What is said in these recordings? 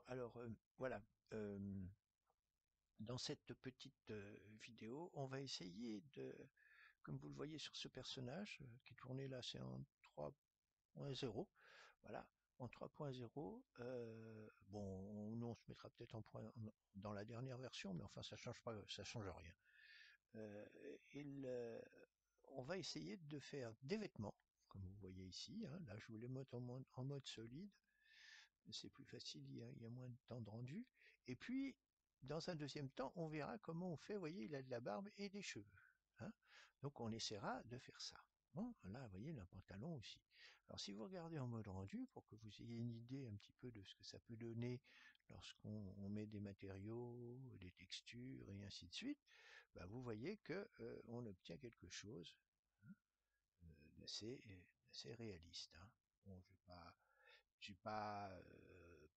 Alors voilà. Dans cette petite vidéo, on va essayer de, comme vous le voyez sur ce personnage qui est tourné là, c'est en 3.0. Voilà, en 3.0. Bon, nous on se mettra peut-être dans la dernière version, mais enfin ça change pas, ça change rien. Euh, on va essayer de faire des vêtements, comme vous voyez ici. Hein. Là, je vous les mets en mode solide. C'est plus facile, il y a moins de temps de rendu. Et puis, dans un deuxième temps, on verra comment on fait. Vous voyez, il a de la barbe et des cheveux. Hein. Donc, on essaiera de faire ça. Bon, là, vous voyez, il a un pantalon aussi. Alors, si vous regardez en mode rendu, pour que vous ayez une idée un petit peu de ce que ça peut donner lorsqu'on met des matériaux, des textures et ainsi de suite, bah, vous voyez que on obtient quelque chose d'assez réaliste. Hein. Bon, j'ai pas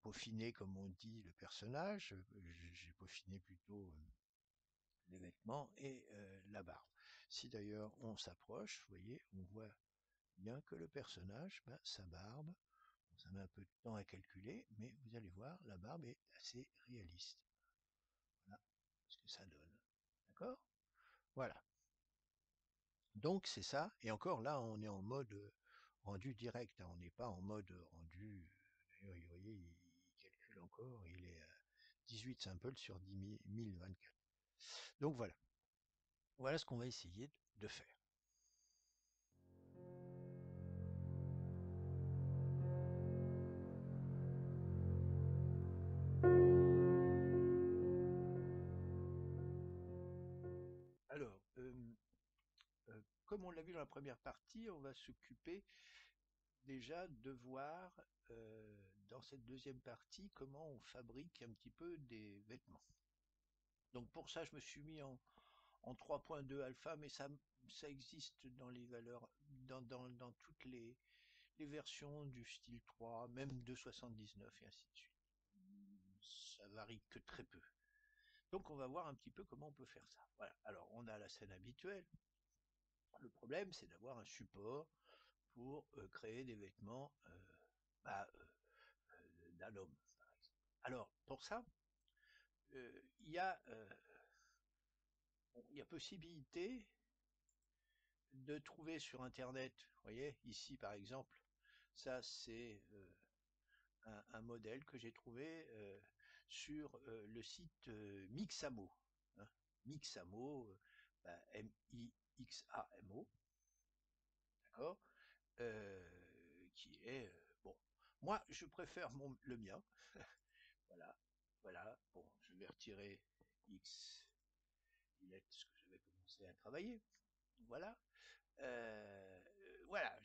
peaufiné, comme on dit, le personnage. J'ai peaufiné plutôt les vêtements et la barbe. Si d'ailleurs on s'approche, vous voyez, on voit bien que le personnage, ben, sa barbe, bon, ça met un peu de temps à calculer, mais vous allez voir, la barbe est assez réaliste. Voilà ce que ça donne. D'accord? Voilà. Donc c'est ça. Et encore là, on est en mode rendu direct. Hein. On n'est pas en mode rendu. D'ailleurs, vous voyez, il calcule encore. Il est à 18 samples sur 1024. Donc voilà. Voilà ce qu'on va essayer de faire. Alors, comme on l'a vu dans la première partie, on va s'occuper déjà de voir dans cette deuxième partie comment on fabrique un petit peu des vêtements. Donc pour ça, je me suis mis en 3.2 alpha, mais ça existe dans les valeurs, dans toutes les versions du style 3, même 2.79 et ainsi de suite. Ça varie que très peu. Donc on va voir un petit peu comment on peut faire ça. Voilà. Alors on a la scène habituelle. Le problème, c'est d'avoir un support pour créer des vêtements d'un homme, par exemple. Alors pour ça, il y a possibilité de trouver sur internet. Vous voyez, ici par exemple, ça c'est un modèle que j'ai trouvé sur le site Mixamo. Hein. Mixamo, M-I-X-A-M-O, d'accord, qui est bon. Moi, je préfère le mien. Voilà, voilà. Bon, je vais retirer X, ce que j'avais commencé à travailler. Voilà. Voilà,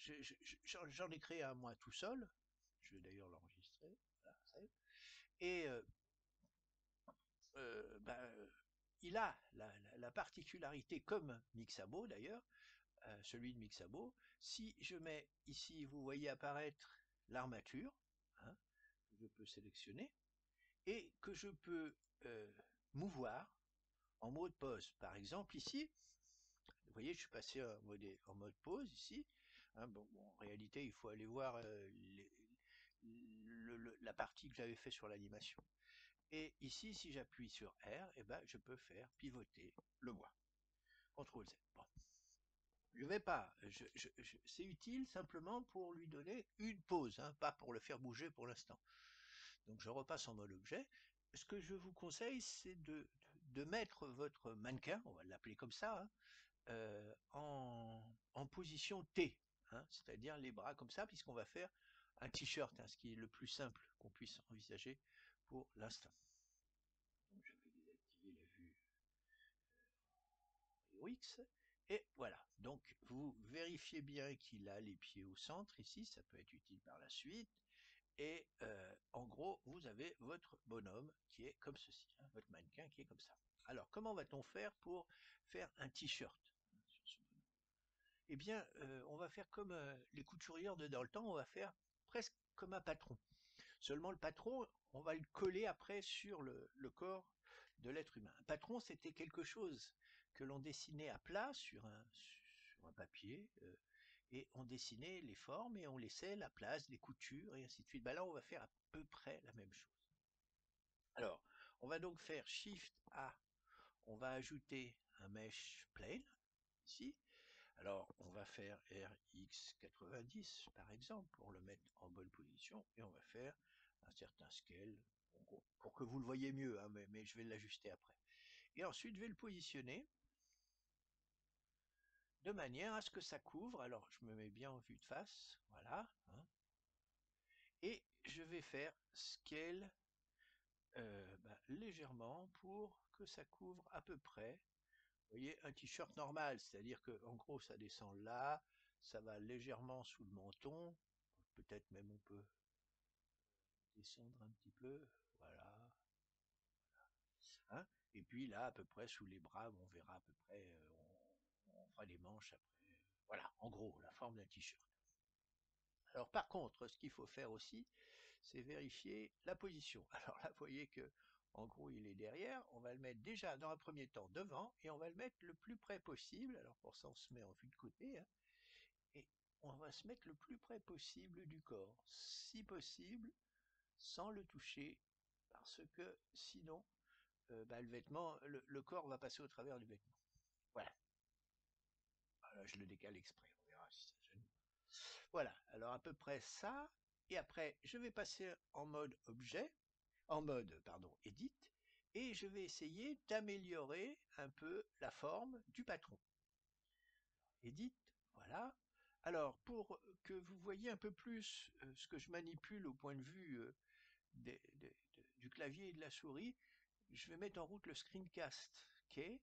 j'en ai créé un moi tout seul. Je vais d'ailleurs l'enregistrer. Voilà, et ben, il a la particularité, comme Mixamo d'ailleurs, celui de Mixamo, si je mets ici, vous voyez apparaître l'armature, hein, que je peux sélectionner, et que je peux euh, mouvoir en mode pause. Par exemple ici, vous voyez, je suis passé en mode pause ici. Hein, bon, en réalité, il faut aller voir la partie que j'avais fait sur l'animation. Et ici, si j'appuie sur R, eh ben, je peux faire pivoter le bois. CTRL Z. Bon. Je vais pas. C'est utile simplement pour lui donner une pause, hein, pas pour le faire bouger pour l'instant. Donc je repasse en mode objet. Ce que je vous conseille, c'est de mettre votre mannequin, on va l'appeler comme ça, hein, en position T, hein, c'est-à-dire les bras comme ça, puisqu'on va faire un t-shirt, hein, ce qui est le plus simple qu'on puisse envisager pour l'instant. Donc je vais désactiver la vue X. Et voilà, donc vous vérifiez bien qu'il a les pieds au centre ici, ça peut être utile par la suite. Et en gros, vous avez votre bonhomme qui est comme ceci, hein, votre mannequin qui est comme ça. Alors, comment va-t-on faire pour faire un t-shirt sur ce bonhomme? Eh bien, on va faire comme les couturières de dans le temps, on va faire presque comme un patron. Seulement le patron, on va le coller après sur le corps de l'être humain. Un patron, c'était quelque chose que l'on dessinait à plat sur un papier, et on dessinait les formes et on laissait la place des coutures et ainsi de suite. Ben là, on va faire à peu près la même chose. Alors, on va donc faire Shift A, on va ajouter un mesh plane, ici. Alors, on va faire RX90 par exemple, pour le mettre en bonne position, et on va faire un certain scale, pour que vous le voyez mieux, hein, mais je vais l'ajuster après. Et ensuite, je vais le positionner de manière à ce que ça couvre. Alors, je me mets bien en vue de face, voilà, hein, et je vais faire scale légèrement pour que ça couvre à peu près, vous voyez, un t-shirt normal, c'est-à-dire que en gros ça descend là, ça va légèrement sous le menton, peut-être même on peut descendre un petit peu, voilà, hein, et puis là à peu près sous les bras, on verra à peu près, on fera les manches après, voilà, en gros la forme d'un t-shirt. Alors par contre, ce qu'il faut faire aussi, c'est vérifier la position. Alors là, vous voyez que en gros, il est derrière. On va le mettre déjà dans un premier temps devant et on va le mettre le plus près possible. Alors pour ça, on se met en vue de côté, hein, et on va se mettre le plus près possible du corps, si possible, sans le toucher, parce que sinon, le vêtement, le corps va passer au travers du vêtement. Voilà. Voilà, je le décale exprès. On verra si ça gêne. Voilà. Alors à peu près ça. Et après, je vais passer en mode objet, en mode, pardon, edit, et je vais essayer d'améliorer un peu la forme du patron. Edit, voilà. Alors, pour que vous voyez un peu plus ce que je manipule au point de vue du clavier et de la souris, je vais mettre en route le screencast key,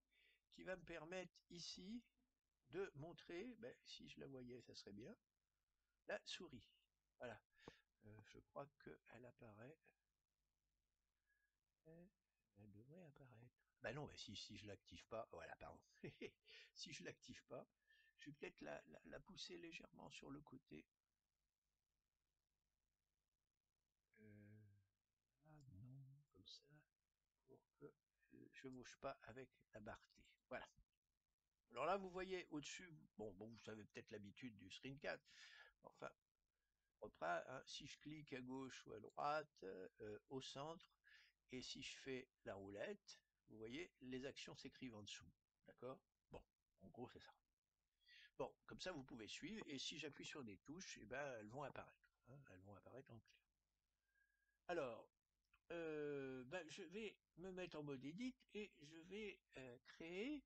qui va me permettre ici de montrer, si je la voyais, ça serait bien, la souris. Voilà. Je crois qu'elle apparaît. Elle devrait apparaître. Bah non, si je l'active pas, voilà, pardon. Si je l'active pas, je vais peut-être la pousser légèrement sur le côté. Non, comme ça, pour que je bouge pas avec la barre T. Voilà. Alors là, vous voyez au-dessus, bon, vous savez peut-être l'habitude du screencast. Enfin, reprends, hein, si je clique à gauche ou à droite, au centre, et si je fais la roulette, vous voyez, les actions s'écrivent en dessous. D'accord? Bon, en gros, c'est ça. Bon, comme ça, vous pouvez suivre, et si j'appuie sur des touches, eh ben, elles vont apparaître, hein, elles vont apparaître en clair. Alors, je vais me mettre en mode edit, et je vais créer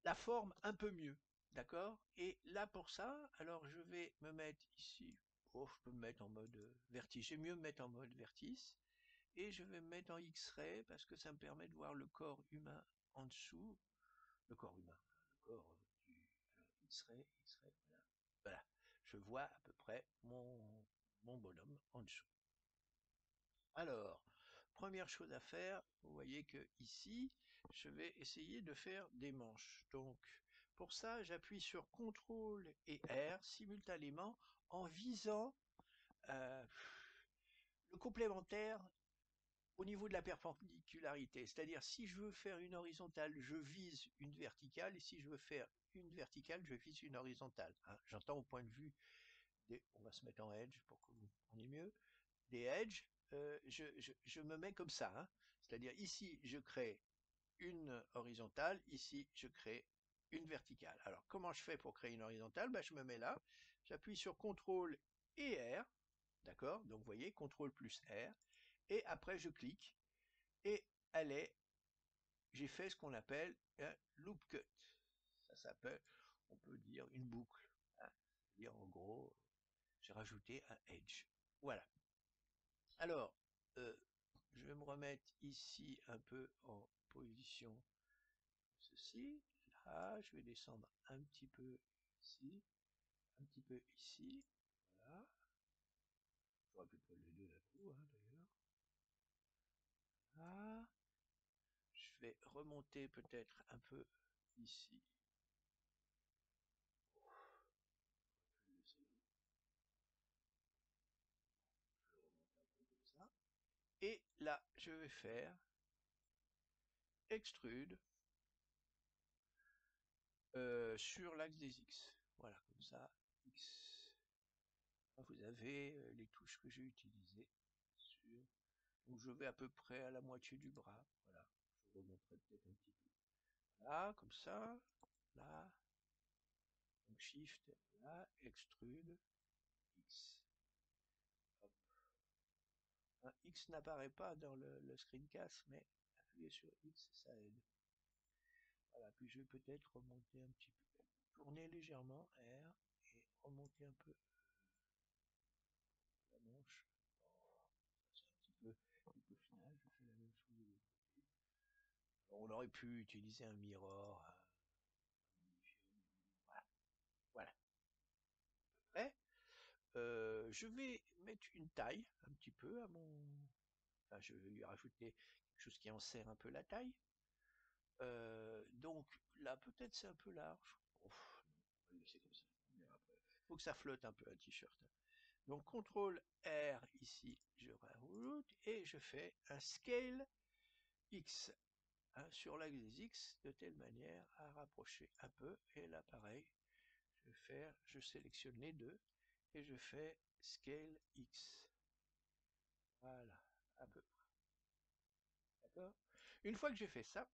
la forme un peu mieux, d'accord? Et là, pour ça, alors je vais me mettre ici, oh, je peux me mettre en mode vertige, j'aime mieux me mettre en mode vertice, et je vais me mettre en X-ray, parce que ça me permet de voir le corps humain en dessous, le corps humain, le corps du X-ray, voilà. Voilà, je vois à peu près mon bonhomme en dessous. Alors, première chose à faire, vous voyez que ici, je vais essayer de faire des manches. Donc, pour ça, j'appuie sur CTRL et R simultanément en visant euh, le complémentaire au niveau de la perpendicularité. C'est-à-dire, si je veux faire une horizontale, je vise une verticale, et si je veux faire une verticale, je vise une horizontale, hein. J'entends au point de vue on va se mettre en edge pour que vous compreniez mieux, des edges, je me mets comme ça, hein. C'est-à-dire ici, je crée une horizontale, ici, je crée une verticale. Alors, comment je fais pour créer une horizontale? Je me mets là, j'appuie sur CTRL et R, d'accord? Donc, vous voyez, CTRL plus R, et après, je clique, et elle est, j'ai fait ce qu'on appelle un loop cut. Ça s'appelle, on peut dire, une boucle, hein. C'est-à-dire, en gros, j'ai rajouté un edge. Voilà. Alors, je vais me remettre ici un peu en position ceci. Là, je vais descendre un petit peu ici, un petit peu ici. Voilà. J'aurais pu prendre les deux d'un coup, hein, d'ailleurs. Là. Je vais remonter peut-être un peu ici. Et là, je vais faire extrude sur l'axe des X. Voilà, comme ça. X. Vous avez les touches que j'ai utilisées. Donc je vais à peu près à la moitié du bras. Voilà. Je remonterai peut-être un petit peu. Là, comme ça. Là. Donc Shift, là, Extrude, X. Hop. Un X n'apparaît pas dans le screencast, mais appuyer sur X, ça aide. Voilà, puis je vais peut-être remonter un petit peu. Tourner légèrement, R, et remonter un peu la manche. C'est un petit peu final, je fais la même chose de l'autre côté. On aurait pu utiliser un mirror. Voilà. Voilà. Après, je vais mettre une taille un petit peu à mon. Enfin, je vais lui rajouter quelque chose qui en serre un peu la taille. Donc là, peut-être c'est un peu large. Ouf, on va le laisser comme ça. On verra après. Faut que ça flotte un peu un t-shirt. Donc CTRL R ici, je rajoute et je fais un scale X sur l'axe des X de telle manière à rapprocher un peu. Et là, pareil, je sélectionne les deux et je fais scale X. Voilà, à peu près. D'accord? Une fois que j'ai fait ça,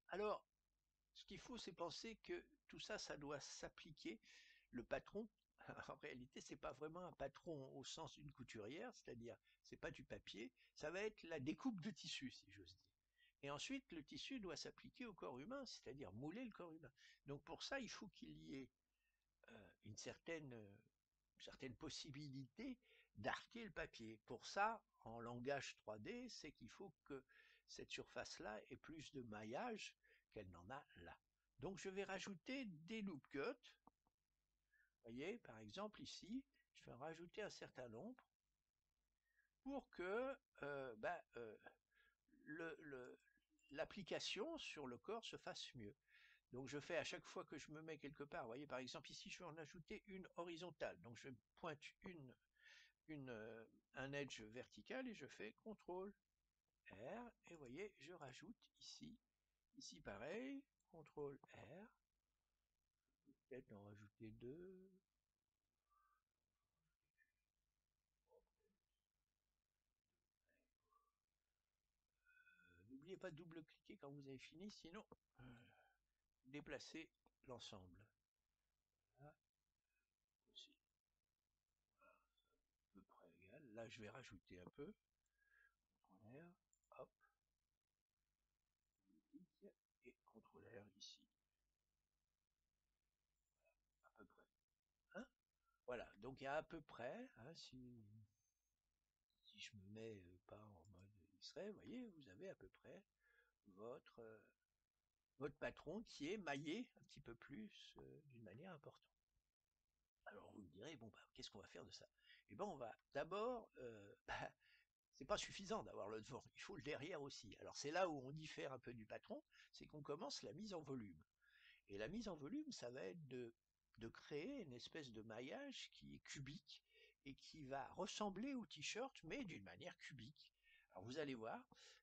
alors ce qu'il faut, c'est penser que tout ça, ça doit s'appliquer. Le patron, en réalité, c'est pas vraiment un patron au sens d'une couturière, c'est-à-dire, c'est pas du papier, ça va être la découpe de tissu, si j'ose dire. Et ensuite, le tissu doit s'appliquer au corps humain, c'est-à-dire mouler le corps humain. Donc pour ça, il faut qu'il y ait une certaine possibilité d'arquer le papier. Pour ça, en langage 3D, c'est qu'il faut que cette surface-là ait plus de maillage qu'elle n'en a là. Donc je vais rajouter des loop cuts. Vous voyez, par exemple ici, je vais rajouter un certain nombre pour que l'application sur le corps se fasse mieux. Donc je fais à chaque fois que je me mets quelque part, vous voyez par exemple ici je vais en ajouter une horizontale, donc je pointe un edge vertical et je fais CTRL R et vous voyez je rajoute ici pareil, CTRL R, peut-être en rajouter deux, n'oubliez pas de double-cliquer quand vous avez fini, sinon déplacez l'ensemble. Là aussi, voilà, à peu près égal. Là je vais rajouter un peu, CTRL R, hop, double-clic et CTRL R ici, à peu près. Hein, voilà, donc il y a à peu près, si je me mets pas en mode X-ray, vous voyez, vous avez à peu près votre, euh, votre patron qui est maillé un petit peu plus d'une manière importante. Alors vous me direz, bon, bah, qu'est-ce qu'on va faire de ça? Eh ben, on va d'abord, c'est pas suffisant d'avoir le devant, il faut le derrière aussi. Alors c'est là où on diffère un peu du patron, c'est qu'on commence la mise en volume. Et la mise en volume, ça va être de créer une espèce de maillage qui est cubique et qui va ressembler au t-shirt, mais d'une manière cubique. Alors vous allez voir,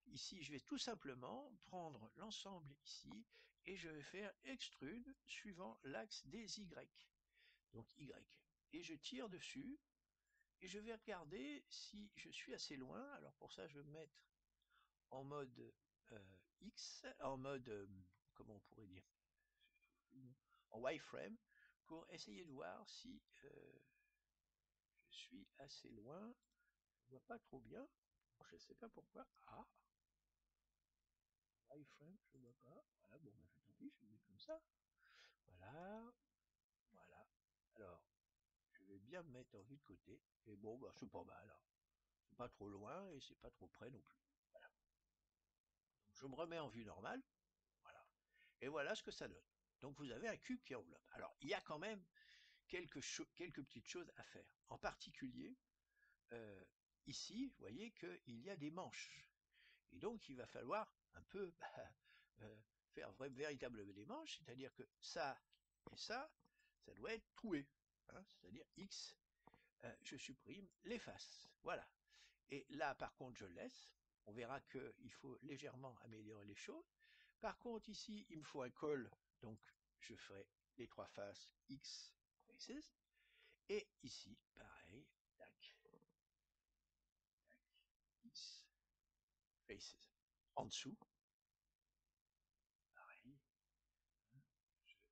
ici je vais tout simplement prendre l'ensemble ici et je vais faire extrude suivant l'axe des Y. Donc Y. Et je tire dessus et je vais regarder si je suis assez loin. Alors pour ça je vais me mettre en mode X, en mode, comment on pourrait dire, en wireframe, pour essayer de voir si je suis assez loin. Je vois pas trop bien. Je sais pas pourquoi. Ah, wireframe, je vois pas. Voilà, bon, bah, tant pis, je vais le mettre comme ça. Voilà, voilà. Alors, je vais bien me mettre en vue de côté. Et bon, bah, c'est pas mal. Hein. C'est pas trop loin et c'est pas trop près non plus. Voilà. Donc, je me remets en vue normale. Voilà. Et voilà ce que ça donne. Donc, vous avez un cube qui enveloppe. Alors, il y a quand même quelques petites choses à faire. En particulier, euh, ici, vous voyez qu'il y a des manches. Et donc, il va falloir un peu faire véritablement des manches, c'est-à-dire que ça et ça doit être troué. Hein, c'est-à-dire X, je supprime les faces. Voilà. Et là, par contre, je laisse. On verra qu'il faut légèrement améliorer les choses. Par contre, ici, il me faut un col. Donc, je ferai les trois faces X faces. Et ici, pareil, tac, X faces. En dessous, pareil, je fais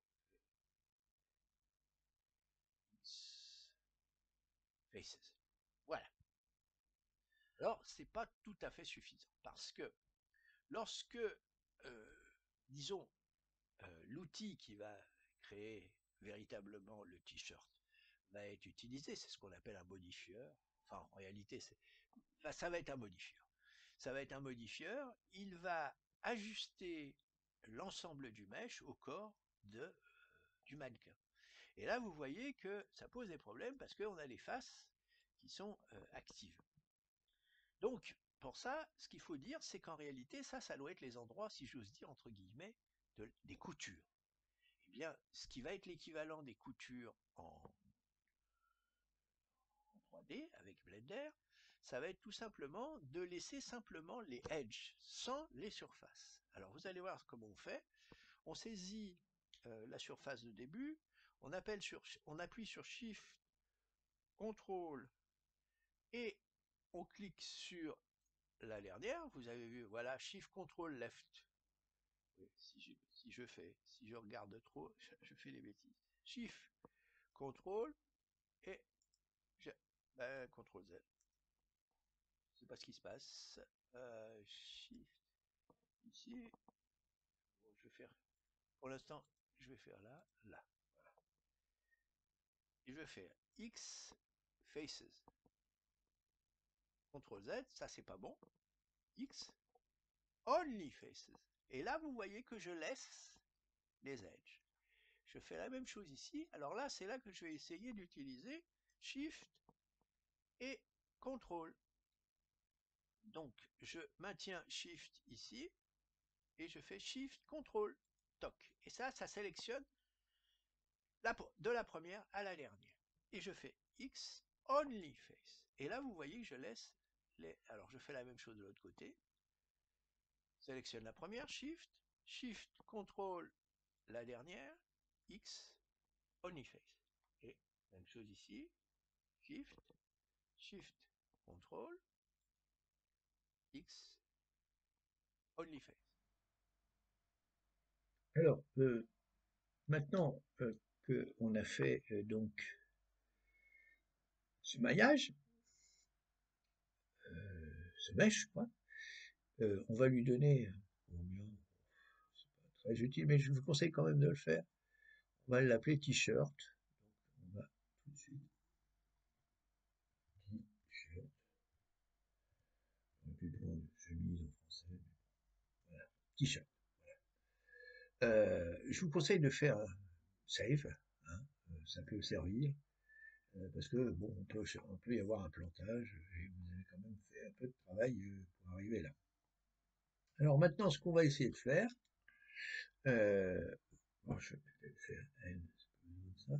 X faces. Voilà. Alors, c'est pas tout à fait suffisant parce que lorsque, disons, l'outil qui va créer véritablement le t-shirt va être utilisé, c'est ce qu'on appelle un modifieur. Enfin, en réalité, ça va être un modifieur. Ça va être un modifieur. Il va ajuster l'ensemble du mesh au corps du mannequin. Et là, vous voyez que ça pose des problèmes parce qu'on a les faces qui sont actives. Donc, pour ça, ce qu'il faut dire, c'est qu'en réalité, ça doit être les endroits, si j'ose dire, entre guillemets, des coutures. Eh bien, ce qui va être l'équivalent des coutures en 3D avec Blender, ça va être tout simplement de laisser simplement les edges sans les surfaces. Alors vous allez voir comment on fait. On saisit la surface de début, on appuie sur Shift, Contrôle et on clique sur la dernière. Vous avez vu, voilà, Shift, Control, Left. Si je regarde trop, je fais des bêtises. Shift, Contrôle et Contrôle Z. Je sais pas ce qui se passe. Shift ici. Bon, je vais faire. Pour l'instant, je vais faire là, là. Voilà. Et je vais faire X faces. CTRL Z, ça c'est pas bon. X only faces. Et là, vous voyez que je laisse les edges. Je fais la même chose ici. Alors là, c'est là que je vais essayer d'utiliser Shift et CTRL. Donc, je maintiens Shift ici et je fais Shift, CTRL, TOC. Et ça sélectionne de la première à la dernière. Et je fais X only face. Et là, vous voyez que je laisse les... Alors, je fais la même chose de l'autre côté. Sélectionne la première, Shift, Shift, CTRL, la dernière, X only face. Et même chose ici, Shift, Shift, CTRL, X only face. Alors, maintenant qu'on a fait donc ce maillage, ce mesh, quoi, on va lui donner, c'est pas très utile, mais je vous conseille quand même de le faire. On va l'appeler t-shirt. Donc, on va tout de suite t-shirt. On peut prendre chemise en français. Voilà, t-shirt. Je vous conseille de faire save, hein, ça peut servir. Parce que bon, on peut y avoir un plantage et vous avez quand même fait un peu de travail pour arriver là. Alors maintenant, ce qu'on va essayer de faire, bon, je vais peut-être faire N, ça.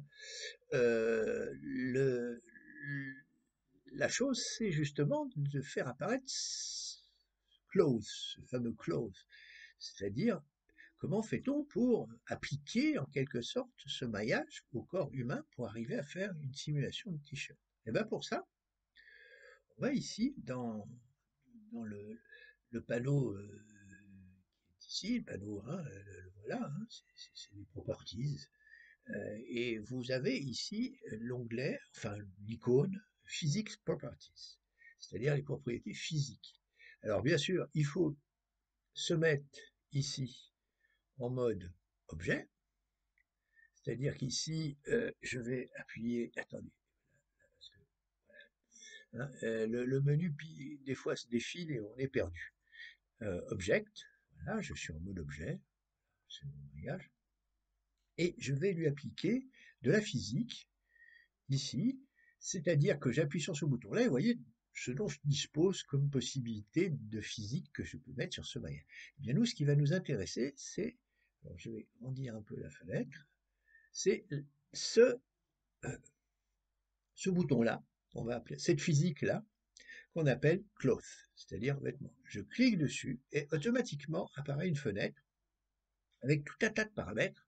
La chose, c'est justement de faire apparaître close, ce fameux close, c'est-à-dire comment fait-on pour appliquer en quelque sorte ce maillage au corps humain pour arriver à faire une simulation de t-shirt. Et bien pour ça, on va ici dans le panneau qui est ici, le panneau 1, le voilà, hein, c'est les properties. Et vous avez ici l'onglet, enfin l'icône Physics Properties, c'est-à-dire les propriétés physiques. Alors bien sûr, il faut se mettre ici en mode objet, c'est-à-dire qu'ici, je vais appuyer, attendez, parce que, voilà, hein, le menu des fois se défile et on est perdu. Object, voilà, je suis en mode objet, c'est mon maillage, et je vais lui appliquer de la physique ici, c'est-à-dire que j'appuie sur ce bouton-là et vous voyez ce dont je dispose comme possibilité de physique que je peux mettre sur ce maillage. Eh bien nous, ce qui va nous intéresser, c'est, alors je vais grandir un peu la fenêtre, c'est ce, euh, ce bouton-là, on va appeler cette physique-là, qu'on appelle cloth, c'est-à-dire vêtement. Je clique dessus et automatiquement apparaît une fenêtre avec tout un tas de paramètres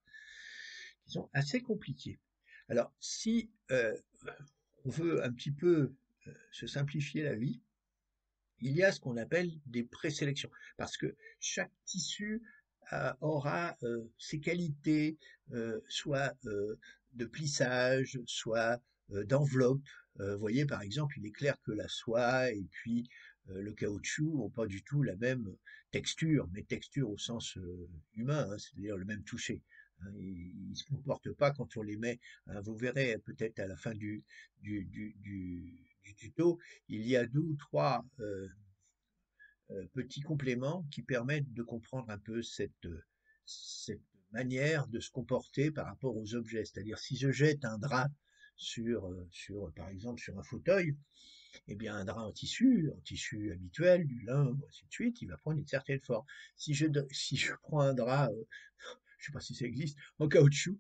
qui sont assez compliqués. Alors, si on veut un petit peu se simplifier la vie, il y a ce qu'on appelle des présélections, parce que chaque tissu aura ses qualités, soit de plissage, soit d'enveloppe. Vous voyez, par exemple, il est clair que la soie et puis le caoutchouc n'ont pas du tout la même texture, mais texture au sens humain, hein, c'est-à-dire le même toucher. Hein, ils ne se comportent pas quand on les met. Hein, vous verrez peut-être à la fin du, du, du, du tuto, il y a deux ou trois petits compléments qui permettent de comprendre un peu cette manière de se comporter par rapport aux objets. C'est-à-dire, si je jette un drap par exemple, sur un fauteuil, eh bien, un drap en tissu habituel, du lin, ou ainsi de suite, il va prendre une certaine forme. Si je prends un drap, je sais pas si ça existe, en caoutchouc,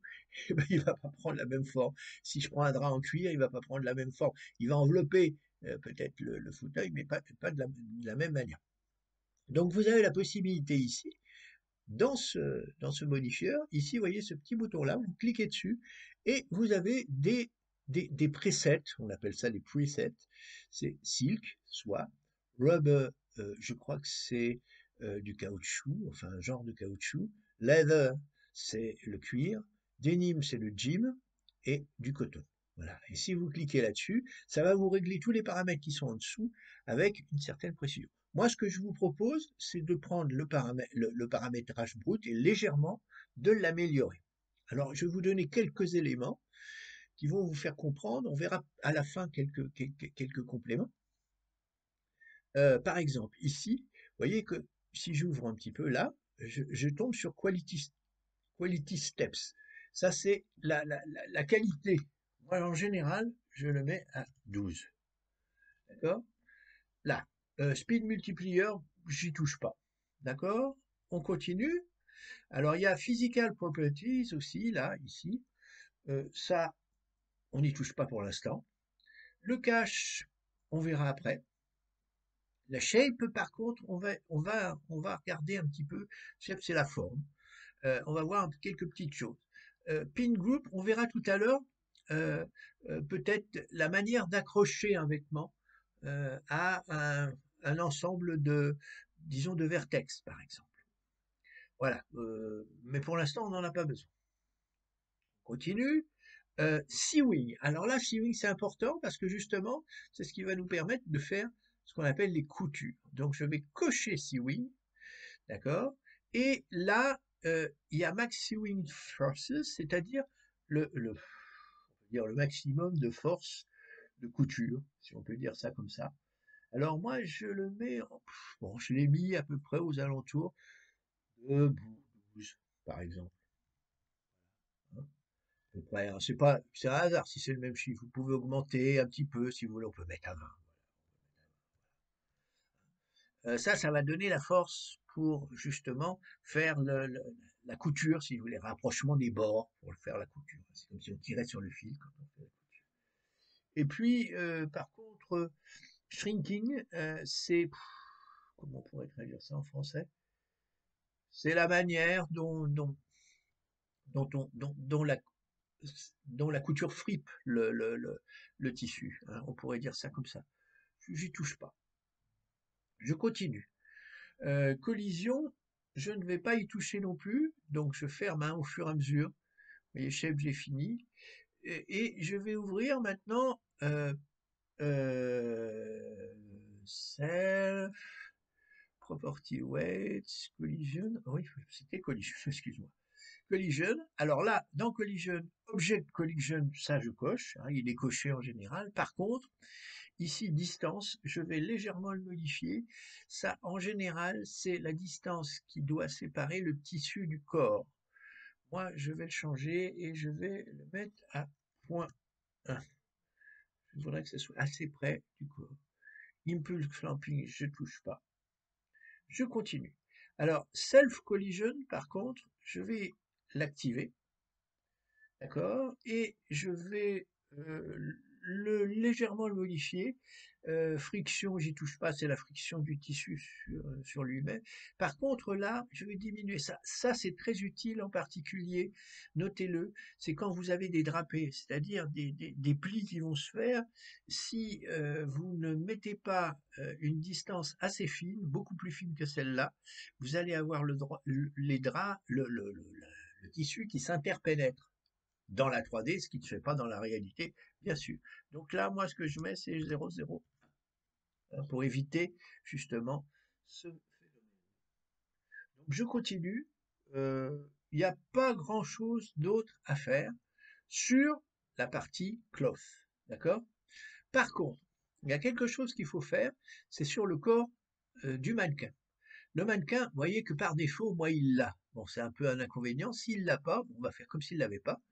eh ben, il va pas prendre la même forme. Si je prends un drap en cuir, il va pas prendre la même forme. Il va envelopper peut-être le fauteuil, mais pas de la même manière. Donc vous avez la possibilité ici, dans ce modifieur, ici, vous voyez ce petit bouton-là, vous cliquez dessus et vous avez des presets, on appelle ça des presets, c'est silk, soie, rubber, je crois que c'est du caoutchouc, enfin un genre de caoutchouc, leather, c'est le cuir, denim, c'est le jean, et du coton. Voilà. Et si vous cliquez là-dessus, ça va vous régler tous les paramètres qui sont en dessous avec une certaine précision. Moi, ce que je vous propose, c'est de prendre le paramétrage brut et légèrement de l'améliorer. Alors, je vais vous donner quelques éléments qui vont vous faire comprendre. On verra à la fin quelques compléments. Par exemple, ici, vous voyez que si j'ouvre un petit peu là, je tombe sur Quality Steps. Ça, c'est la qualité. Moi, en général, je le mets à 12. D'accord? Là, Speed Multiplier, j'y touche pas. D'accord? On continue. Alors, il y a Physical Properties aussi, là, ici. Ça, on n'y touche pas pour l'instant. Le cache, on verra après. La shape, par contre, on va regarder un petit peu. Shape, c'est la forme. On va voir quelques petites choses. Pin group, on verra tout à l'heure peut-être la manière d'accrocher un vêtement à un ensemble disons, de vertex, par exemple. Voilà. Mais pour l'instant, on n'en a pas besoin. On continue. Sewing. Alors là, sewing, c'est important parce que justement, c'est ce qui va nous permettre de faire ce qu'on appelle les coutures. Donc, je vais cocher sewing, d'accord? Et là, il y a max sewing forces, c'est-à-dire on peut dire le maximum de force de couture, si on peut dire ça comme ça. Alors moi, je le mets, bon, je l'ai mis à peu près aux alentours de 12, par exemple. Hein, à peu près, hein. C'est un hasard si c'est le même chiffre. Vous pouvez augmenter un petit peu si vous voulez. On peut mettre à 20. Ça va donner la force pour justement faire la couture, si vous voulez, rapprochement des bords pour faire la couture. C'est comme si on tirait sur le fil quand on fait la couture. Et puis, par contre, shrinking, comment on pourrait traduire ça en français? C'est la manière dont la couture fripe le tissu. Hein, on pourrait dire ça comme ça. J'y touche pas. Je continue. Collision, je ne vais pas y toucher non plus, donc je ferme au fur et à mesure. Vous voyez, shape, j'ai fini. Et je vais ouvrir maintenant self, property weights, collision. Oui, c'était collision, excuse-moi. Collision. Alors là, dans collision, object collision, ça je coche, hein, il est coché en général. Par contre, ici, distance, je vais légèrement le modifier. Ça, en général, c'est la distance qui doit séparer le tissu du corps. Moi, je vais le changer et je vais le mettre à 0.1. Je voudrais que ce soit assez près du corps. Impulse clamping, je ne touche pas. Je continue. Alors, self collision, par contre, je vais l'activer. D'accord? Et je vais légèrement le modifier. Friction, j'y touche pas, c'est la friction du tissu sur lui-même. Par contre, là, je vais diminuer ça. Ça, c'est très utile en particulier, notez-le, c'est quand vous avez des drapés, c'est-à-dire des plis qui vont se faire. Si vous ne mettez pas une distance assez fine, beaucoup plus fine que celle-là, vous allez avoir les draps, le tissu qui s'interpénètre dans la 3D, ce qui ne se fait pas dans la réalité, bien sûr. Donc là, moi, ce que je mets, c'est 0,0 pour éviter justement ce phénomène. Donc je continue. Il n'y a pas grand-chose d'autre à faire sur la partie cloth. D'accord? Par contre, il y a quelque chose qu'il faut faire, c'est sur le corps du mannequin. Le mannequin, vous voyez que par défaut, moi, il l'a. Bon, c'est un peu un inconvénient. S'il l'a pas, on va faire comme s'il l'avait pas.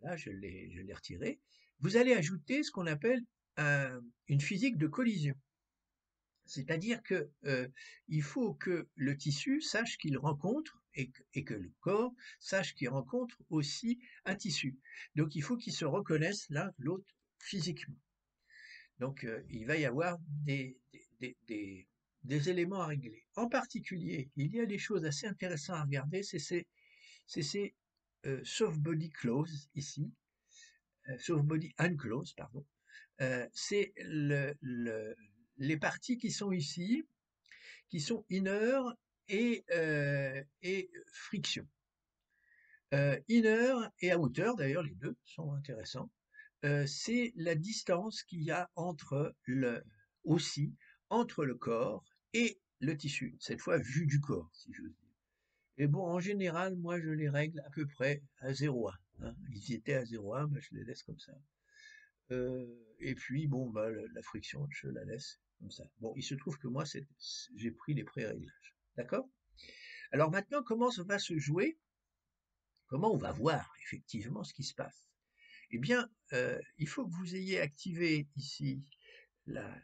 Là, je l'ai retiré. Vous allez ajouter ce qu'on appelle une physique de collision. C'est-à-dire que il faut que le tissu sache qu'il rencontre et que le corps sache qu'il rencontre aussi un tissu. Donc il faut qu'ils se reconnaissent l'un l'autre physiquement. Donc il va y avoir des éléments à régler. En particulier, il y a des choses assez intéressantes à regarder, c'est ces soft body clothes ici, soft body unclothes, pardon. C'est les parties qui sont ici, qui sont inner et friction. Inner et outer, d'ailleurs les deux sont intéressants. C'est la distance qu'il y a aussi entre le corps et le tissu, cette fois vu du corps, si j'ose dire. Et bon, en général, moi je les règle à peu près à 0,1. Hein. Ils étaient à 0,1, ben, je les laisse comme ça. Et puis bon, bah, la friction, je la laisse comme ça. Bon, il se trouve que moi, j'ai pris les pré-réglages. D'accord? Alors maintenant, comment ça va se jouer? Comment on va voir effectivement ce qui se passe? Eh bien, il faut que vous ayez activé ici la,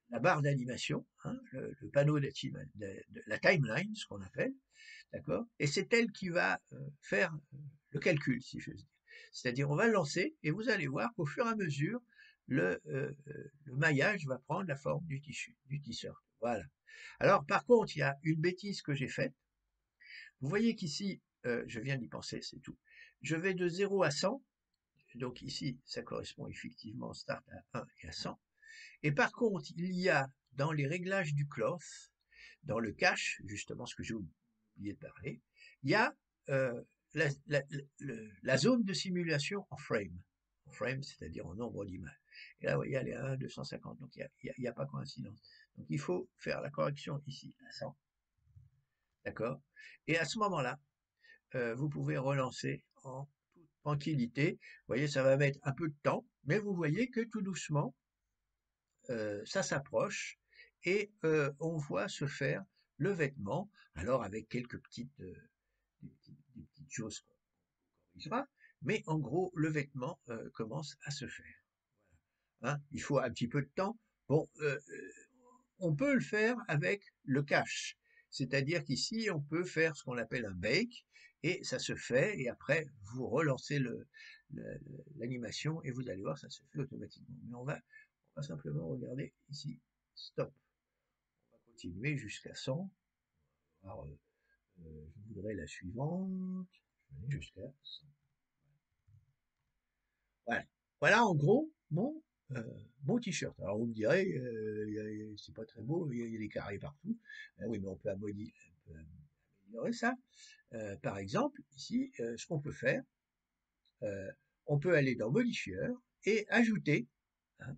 la barre d'animation, hein, le panneau de la timeline, ce qu'on appelle, d'accord? Et c'est elle qui va faire le calcul, si je veux dire. C'est-à-dire, on va le lancer et vous allez voir qu'au fur et à mesure, le maillage va prendre la forme du tissu, du t-shirt. Voilà. Alors, par contre, il y a une bêtise que j'ai faite. Vous voyez qu'ici, je viens d'y penser, c'est tout. Je vais de 0 à 100. Donc ici, ça correspond effectivement au start à 1 et à 100. Et par contre, il y a dans les réglages du cloth, dans le cache, justement ce que j'ai oublié de parler, il y a la zone de simulation en frame. En frame, c'est-à-dire en nombre d'images. Et là, vous voyez, elle est à 1, 250, donc il n'y a pas coïncidence. Donc il faut faire la correction ici à 100. D'accord? Et à ce moment-là, vous pouvez relancer en toute tranquillité. Vous voyez, ça va mettre un peu de temps, mais vous voyez que tout doucement, ça s'approche et on voit se faire le vêtement, alors avec quelques des petites choses qu'on corrigera, mais en gros, le vêtement commence à se faire. Hein, il faut un petit peu de temps. Bon, on peut le faire avec le cache, c'est-à-dire qu'ici, on peut faire ce qu'on appelle un bake, et ça se fait, et après, vous relancez l'animation, et vous allez voir, ça se fait automatiquement. Mais on va simplement regarder ici, stop. On va continuer jusqu'à 100. Alors, je voudrais la suivante, jusqu'à 100. Voilà. Voilà en gros mon t-shirt. Alors vous me direz, c'est pas très beau, il y a des carrés partout. Ben oui, mais on peut améliorer ça. Par exemple, ici, ce qu'on peut faire, euh, on peut aller dans modifieur et ajouter hein,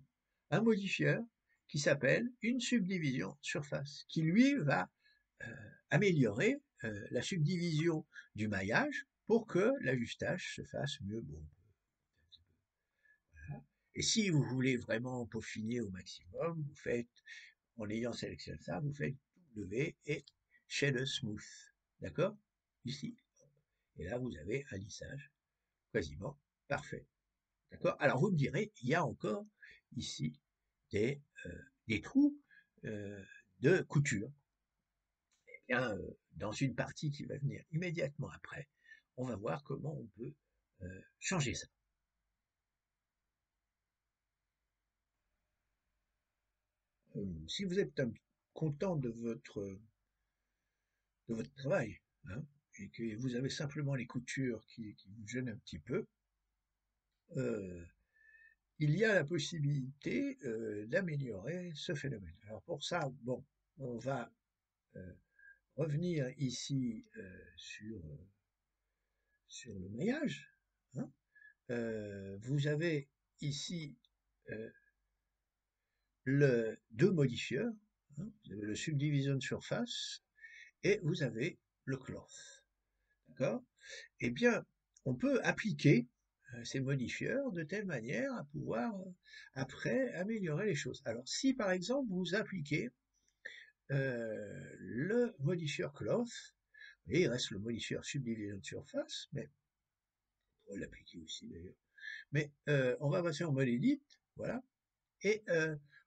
un modifieur qui s'appelle une subdivision surface, qui lui va améliorer la subdivision du maillage pour que l'ajustage se fasse mieux. Bon, et si vous voulez vraiment peaufiner au maximum, vous faites, en ayant sélectionné ça, vous faites W et Shader Smooth. D'accord? Ici. Et là, vous avez un lissage quasiment parfait. D'accord? Alors, vous me direz, il y a encore ici des, trous de couture. Eh bien, dans une partie qui va venir immédiatement après, on va voir comment on peut changer ça. si vous êtes content de votre travail, hein, et que vous avez simplement les coutures qui vous gênent un petit peu, euh, il y a la possibilité d'améliorer ce phénomène. Alors pour ça, bon, on va euh, revenir ici sur le maillage, hein. Vous avez ici euh, deux modifieurs, hein. Vous avez le subdivision surface et vous avez le cloth. D'accord? Eh bien, on peut appliquer ces modifieurs de telle manière à pouvoir après améliorer les choses. Alors, si par exemple vous appliquez le modifieur cloth, et il reste le modifieur subdivision de surface, mais on pourrait l'appliquer aussi d'ailleurs. Mais on va passer en mode edit, voilà, et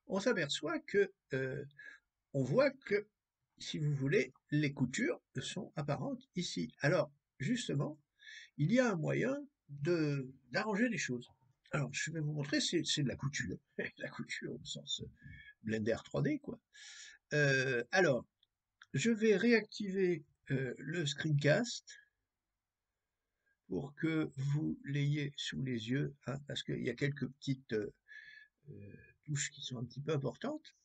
on s'aperçoit que on voit que, si vous voulez, les coutures sont apparentes ici. Alors, justement, il y a un moyen d'arranger les choses. Alors, je vais vous montrer, c'est de la couture. La couture au sens Blender 3D, quoi. Alors, je vais réactiver le screencast pour que vous l'ayez sous les yeux, hein, parce qu'il y a quelques petites touches qui sont un petit peu importantes.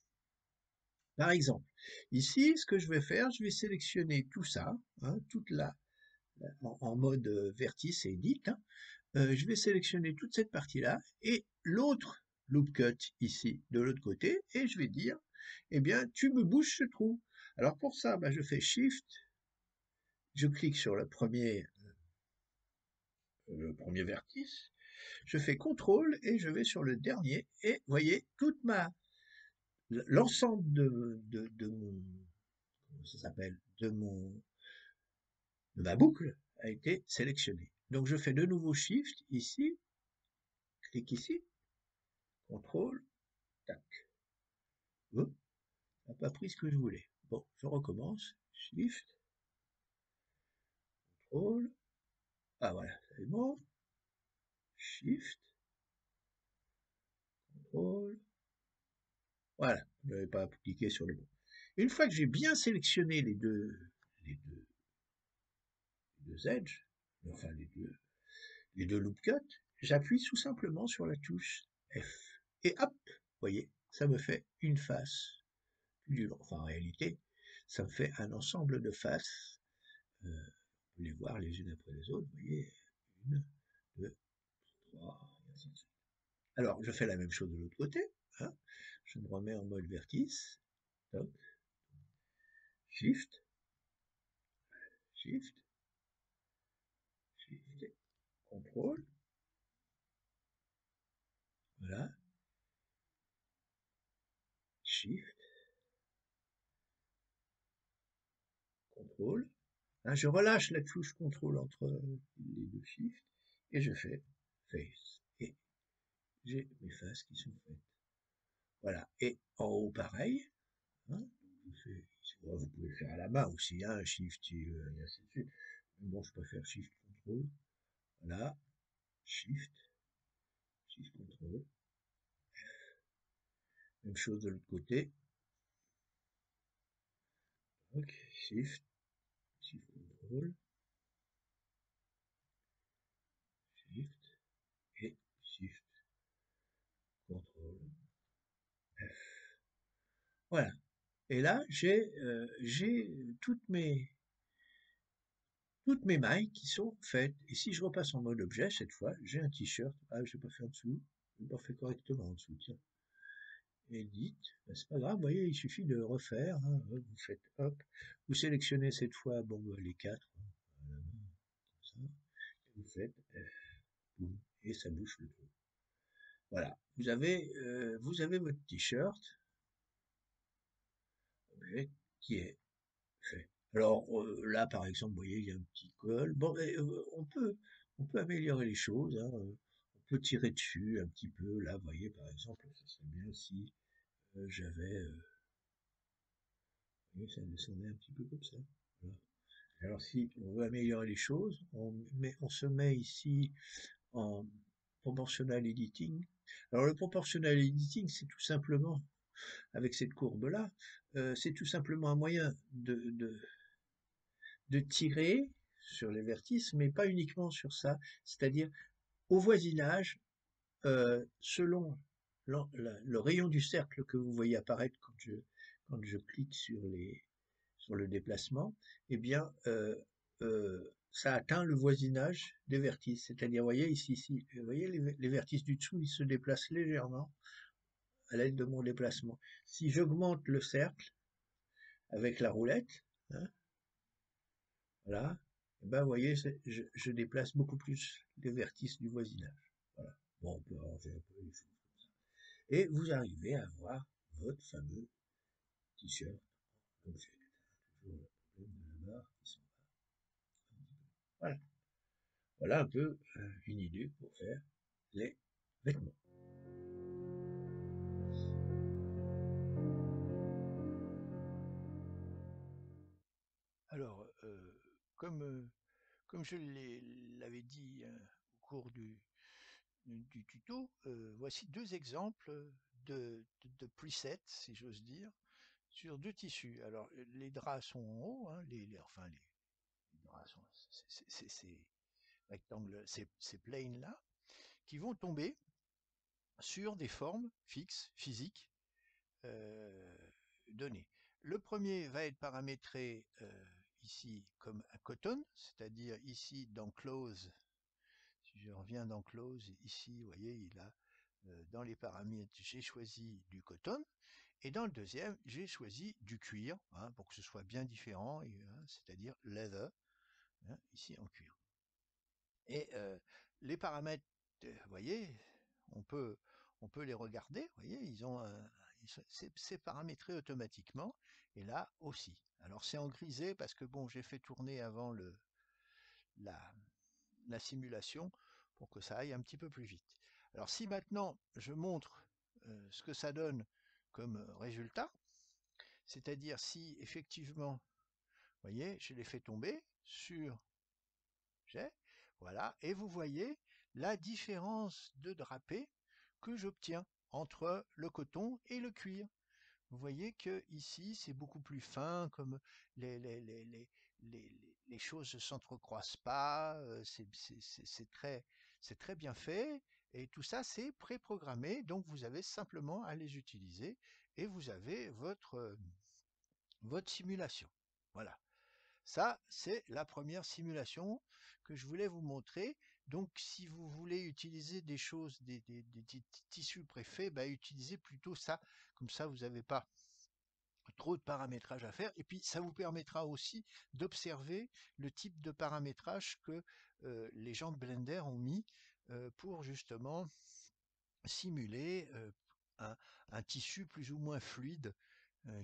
Par exemple, ici, ce que je vais faire, je vais sélectionner tout ça, hein, en mode vertice et edit, hein. Je vais sélectionner toute cette partie-là et l'autre loop cut ici de l'autre côté et je vais dire, eh bien, tu me bouges ce trou. Alors pour ça, je fais Shift, je clique sur le premier vertice, je fais CTRL et je vais sur le dernier et vous voyez, l'ensemble de mon, comment ça s'appelle, de ma boucle a été sélectionné. Donc je fais de nouveau Shift ici, clique ici, CTRL, tac. Ça n'a pas pris ce que je voulais. Bon, je recommence. Shift, CTRL. Ah voilà, c'est bon. Shift, CTRL. Voilà, je n'avais pas cliqué sur le bon. Une fois que j'ai bien sélectionné les deux, les deux edges, enfin les deux loop cuts, j'appuie tout simplement sur la touche F. Et hop, vous voyez, ça me fait une face du long. Enfin, en réalité, ça me fait un ensemble de faces. On peut les voir les unes après les autres, vous voyez, une, deux, trois, et ainsi de suite. Alors, je fais la même chose de l'autre côté, hein. Je me remets en mode vertice, top, shift, shift, shift, contrôle, voilà, shift, contrôle, hein, je relâche la touche contrôle entre les deux shifts, et je fais face, et j'ai mes faces qui sont faites. Voilà, et en haut pareil, hein, vous pouvez le faire à la main aussi, hein, shift, et ainsi de suite. Mais bon, je préfère shift, contrôle, voilà, shift, shift, contrôle. Même chose de l'autre côté. Donc, shift, shift, contrôle, shift, et shift, contrôle, F. Voilà. Et là, j'ai toutes mes mailles qui sont faites. Et si je repasse en mode objet, cette fois, j'ai un t-shirt. Ah, je n'ai pas fait en dessous. Je n'ai pas fait correctement en dessous. Tiens. Edit. Ben, c'est pas grave, vous voyez, il suffit de refaire, hein. Vous faites hop. Vous sélectionnez cette fois, bon, les quatre. Hein. Voilà, comme ça. Et vous faites F. Boum. Et ça bouge le trou. Voilà. Vous avez votre t-shirt objet qui est fait. Alors là, par exemple, vous voyez, il y a un petit col. Bon, on peut améliorer les choses, hein. On peut tirer dessus un petit peu. Là, vous voyez, par exemple, ça serait bien si j'avais, vous voyez, ça descendait un petit peu comme ça. Voilà. Alors, si on veut améliorer les choses, on se met ici en proportional editing. Alors, le proportional editing, c'est tout simplement avec cette courbe-là, c'est tout simplement un moyen de tirer sur les vertices, mais pas uniquement sur ça, c'est-à-dire au voisinage, selon le rayon du cercle que vous voyez apparaître quand je clique sur le déplacement, eh bien, ça atteint le voisinage des vertices. C'est-à-dire, vous voyez ici, vous voyez les vertices du dessous, ils se déplacent légèrement à l'aide de mon déplacement. Si j'augmente le cercle avec la roulette, hein, voilà, eh ben, vous voyez, je déplace beaucoup plus les vertices du voisinage. Voilà. Bon, on peut arranger un peu les choses comme ça. Et vous arrivez à avoir votre fameux t-shirt comme j'ai toujours le problème de la barre qui s'en va un petit peu. Voilà. Voilà un peu une idée pour faire les vêtements. Alors, comme je l'avais dit au cours du tuto, voici deux exemples de presets, si j'ose dire, sur deux tissus. Alors, les draps sont en haut, hein, les draps sont ces rectangles, ces planes là, qui vont tomber sur des formes fixes, physiques, euh, données. Le premier va être paramétré ici comme un cotton, c'est-à-dire ici dans close. Si je reviens dans close, ici, vous voyez, il a dans les paramètres, j'ai choisi du cotton. Et dans le deuxième, j'ai choisi du cuir, hein, pour que ce soit bien différent, hein, c'est-à-dire leather, hein, ici en cuir. Et les paramètres, vous voyez, on peut, on peut les regarder, vous voyez, c'est paramétré automatiquement, et là aussi. Alors c'est en grisé parce que bon, j'ai fait tourner avant la, la simulation pour que ça aille un petit peu plus vite. Alors si maintenant je montre ce que ça donne comme résultat, c'est-à-dire si effectivement, vous voyez, je l'ai fait tomber sur j'ai, voilà, et vous voyez la différence de drapé que j'obtiens entre le coton et le cuir. Vous voyez que ici c'est beaucoup plus fin, comme les, les, les, les, les choses ne s'entrecroisent pas, c'est très bien fait, et tout ça c'est préprogrammé, donc vous avez simplement à les utiliser et vous avez votre simulation. Voilà. Ça, c'est la première simulation que je voulais vous montrer. Donc, si vous voulez utiliser des choses, des tissus préfaits, bah, utilisez plutôt ça. Comme ça, vous n'avez pas trop de paramétrage à faire. Et puis, ça vous permettra aussi d'observer le type de paramétrage que les gens de Blender ont mis pour justement simuler un, un tissu plus ou moins fluide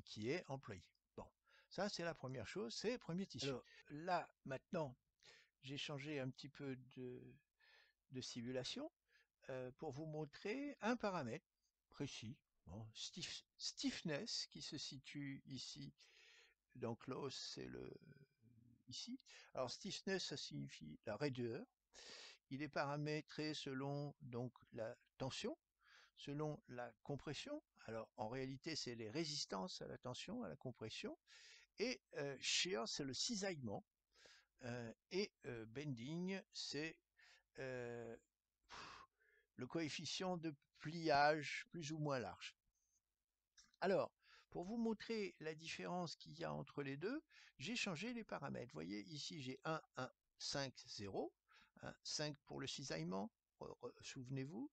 qui est employé. Bon, ça c'est la première chose, c'est le premier tissu. Alors là, maintenant, j'ai changé un petit peu de simulation pour vous montrer un paramètre précis, bon, stiffness, qui se situe ici dans close, c'est le ici. Alors stiffness, ça signifie la raideur. Il est paramétré selon donc la tension, selon la compression. Alors en réalité, c'est les résistances à la tension, à la compression. Et shear, c'est le cisaillement. Et bending, c'est euh, le coefficient de pliage plus ou moins large. Alors, pour vous montrer la différence qu'il y a entre les deux, j'ai changé les paramètres. Vous voyez, ici j'ai 1, 1, 5, 0. 5 pour le cisaillement, souvenez-vous.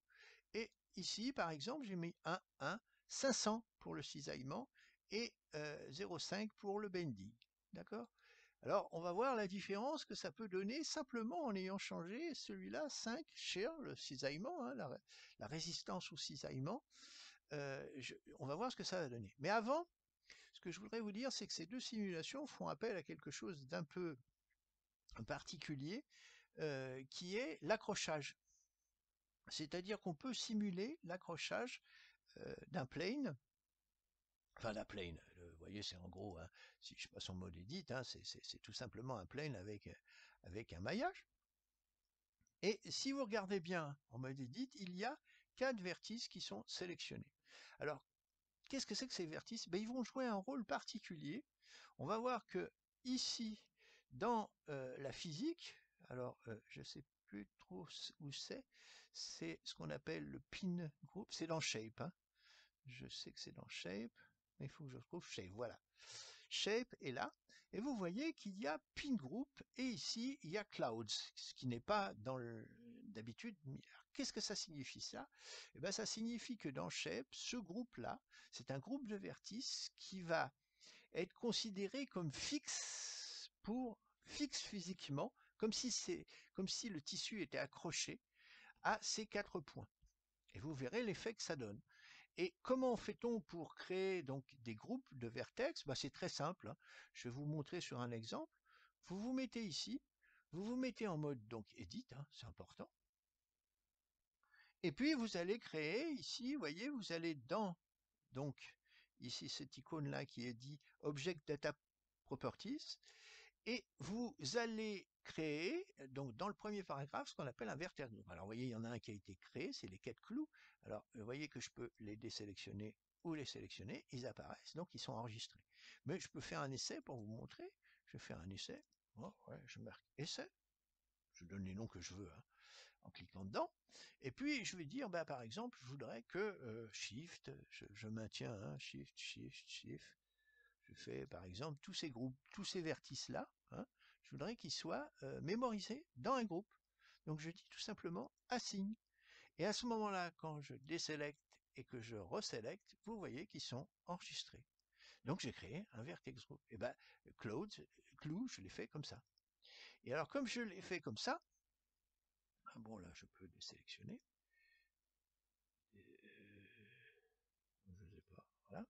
Et ici, par exemple, j'ai mis 1, 1, 500 pour le cisaillement et 0,5 pour le bending. D'accord? Alors, on va voir la différence que ça peut donner simplement en ayant changé celui-là, 5, shear, le cisaillement, hein, la résistance au cisaillement. On va voir ce que ça va donner. Mais avant, ce que je voudrais vous dire, c'est que ces deux simulations font appel à quelque chose d'un peu particulier, qui est l'accrochage. C'est-à-dire qu'on peut simuler l'accrochage d'un plane, enfin la plane, vous voyez, c'est en gros, hein, si je passe en mode edit, hein, c'est tout simplement un plane avec un maillage. Et si vous regardez bien en mode edit, il y a 4 vertices qui sont sélectionnés. Alors, qu'est-ce que c'est que ces vertices? Ben, ils vont jouer un rôle particulier. On va voir que ici, dans la physique, alors je sais plus trop où c'est ce qu'on appelle le pin group, c'est dans Shape, hein. Je sais que c'est dans Shape, mais il faut que je retrouve Shape, voilà. Shape est là, et vous voyez qu'il y a Pin Group, et ici il y a Clouds, ce qui n'est pas dans d'habitude. Qu'est-ce que ça signifie ça? Eh bien, ça signifie que dans Shape, ce groupe-là, c'est un groupe de vertices qui va être considéré comme fixe physiquement, comme si le tissu était accroché à ces 4 points. Et vous verrez l'effet que ça donne. Et comment fait-on pour créer donc des groupes de vertex? Bah, c'est très simple, hein. Je vais vous montrer sur un exemple. Vous vous mettez ici, vous vous mettez en mode donc edit, hein, c'est important. Et puis vous allez créer ici, vous voyez, vous allez dans donc ici cette icône là qui est dit Object Data Properties, et vous allez créer donc dans le premier paragraphe ce qu'on appelle un vertex group. Alors vous voyez, il y en a un qui a été créé, c'est les 4 clous. Alors vous voyez que je peux les désélectionner ou les sélectionner, ils apparaissent, donc ils sont enregistrés. Mais je peux faire un essai pour vous montrer. Je fais un essai. Oh, ouais, je marque essai. Je donne les noms que je veux, hein, en cliquant dedans. Et puis je vais dire, bah, par exemple, je voudrais que Shift, je maintiens, hein, Shift, Shift, Shift. Je fais par exemple tous ces groupes, tous ces vertices-là, hein, je voudrais qu'ils soient mémorisés dans un groupe. Donc je dis tout simplement assign. Et à ce moment-là, quand je désélecte et que je resélecte, vous voyez qu'ils sont enregistrés. Donc j'ai créé un vertex group. Et ben Cloud, Clou, je l'ai fait comme ça. Et alors comme je l'ai fait comme ça, bon là je peux désélectionner. Je sais pas, voilà.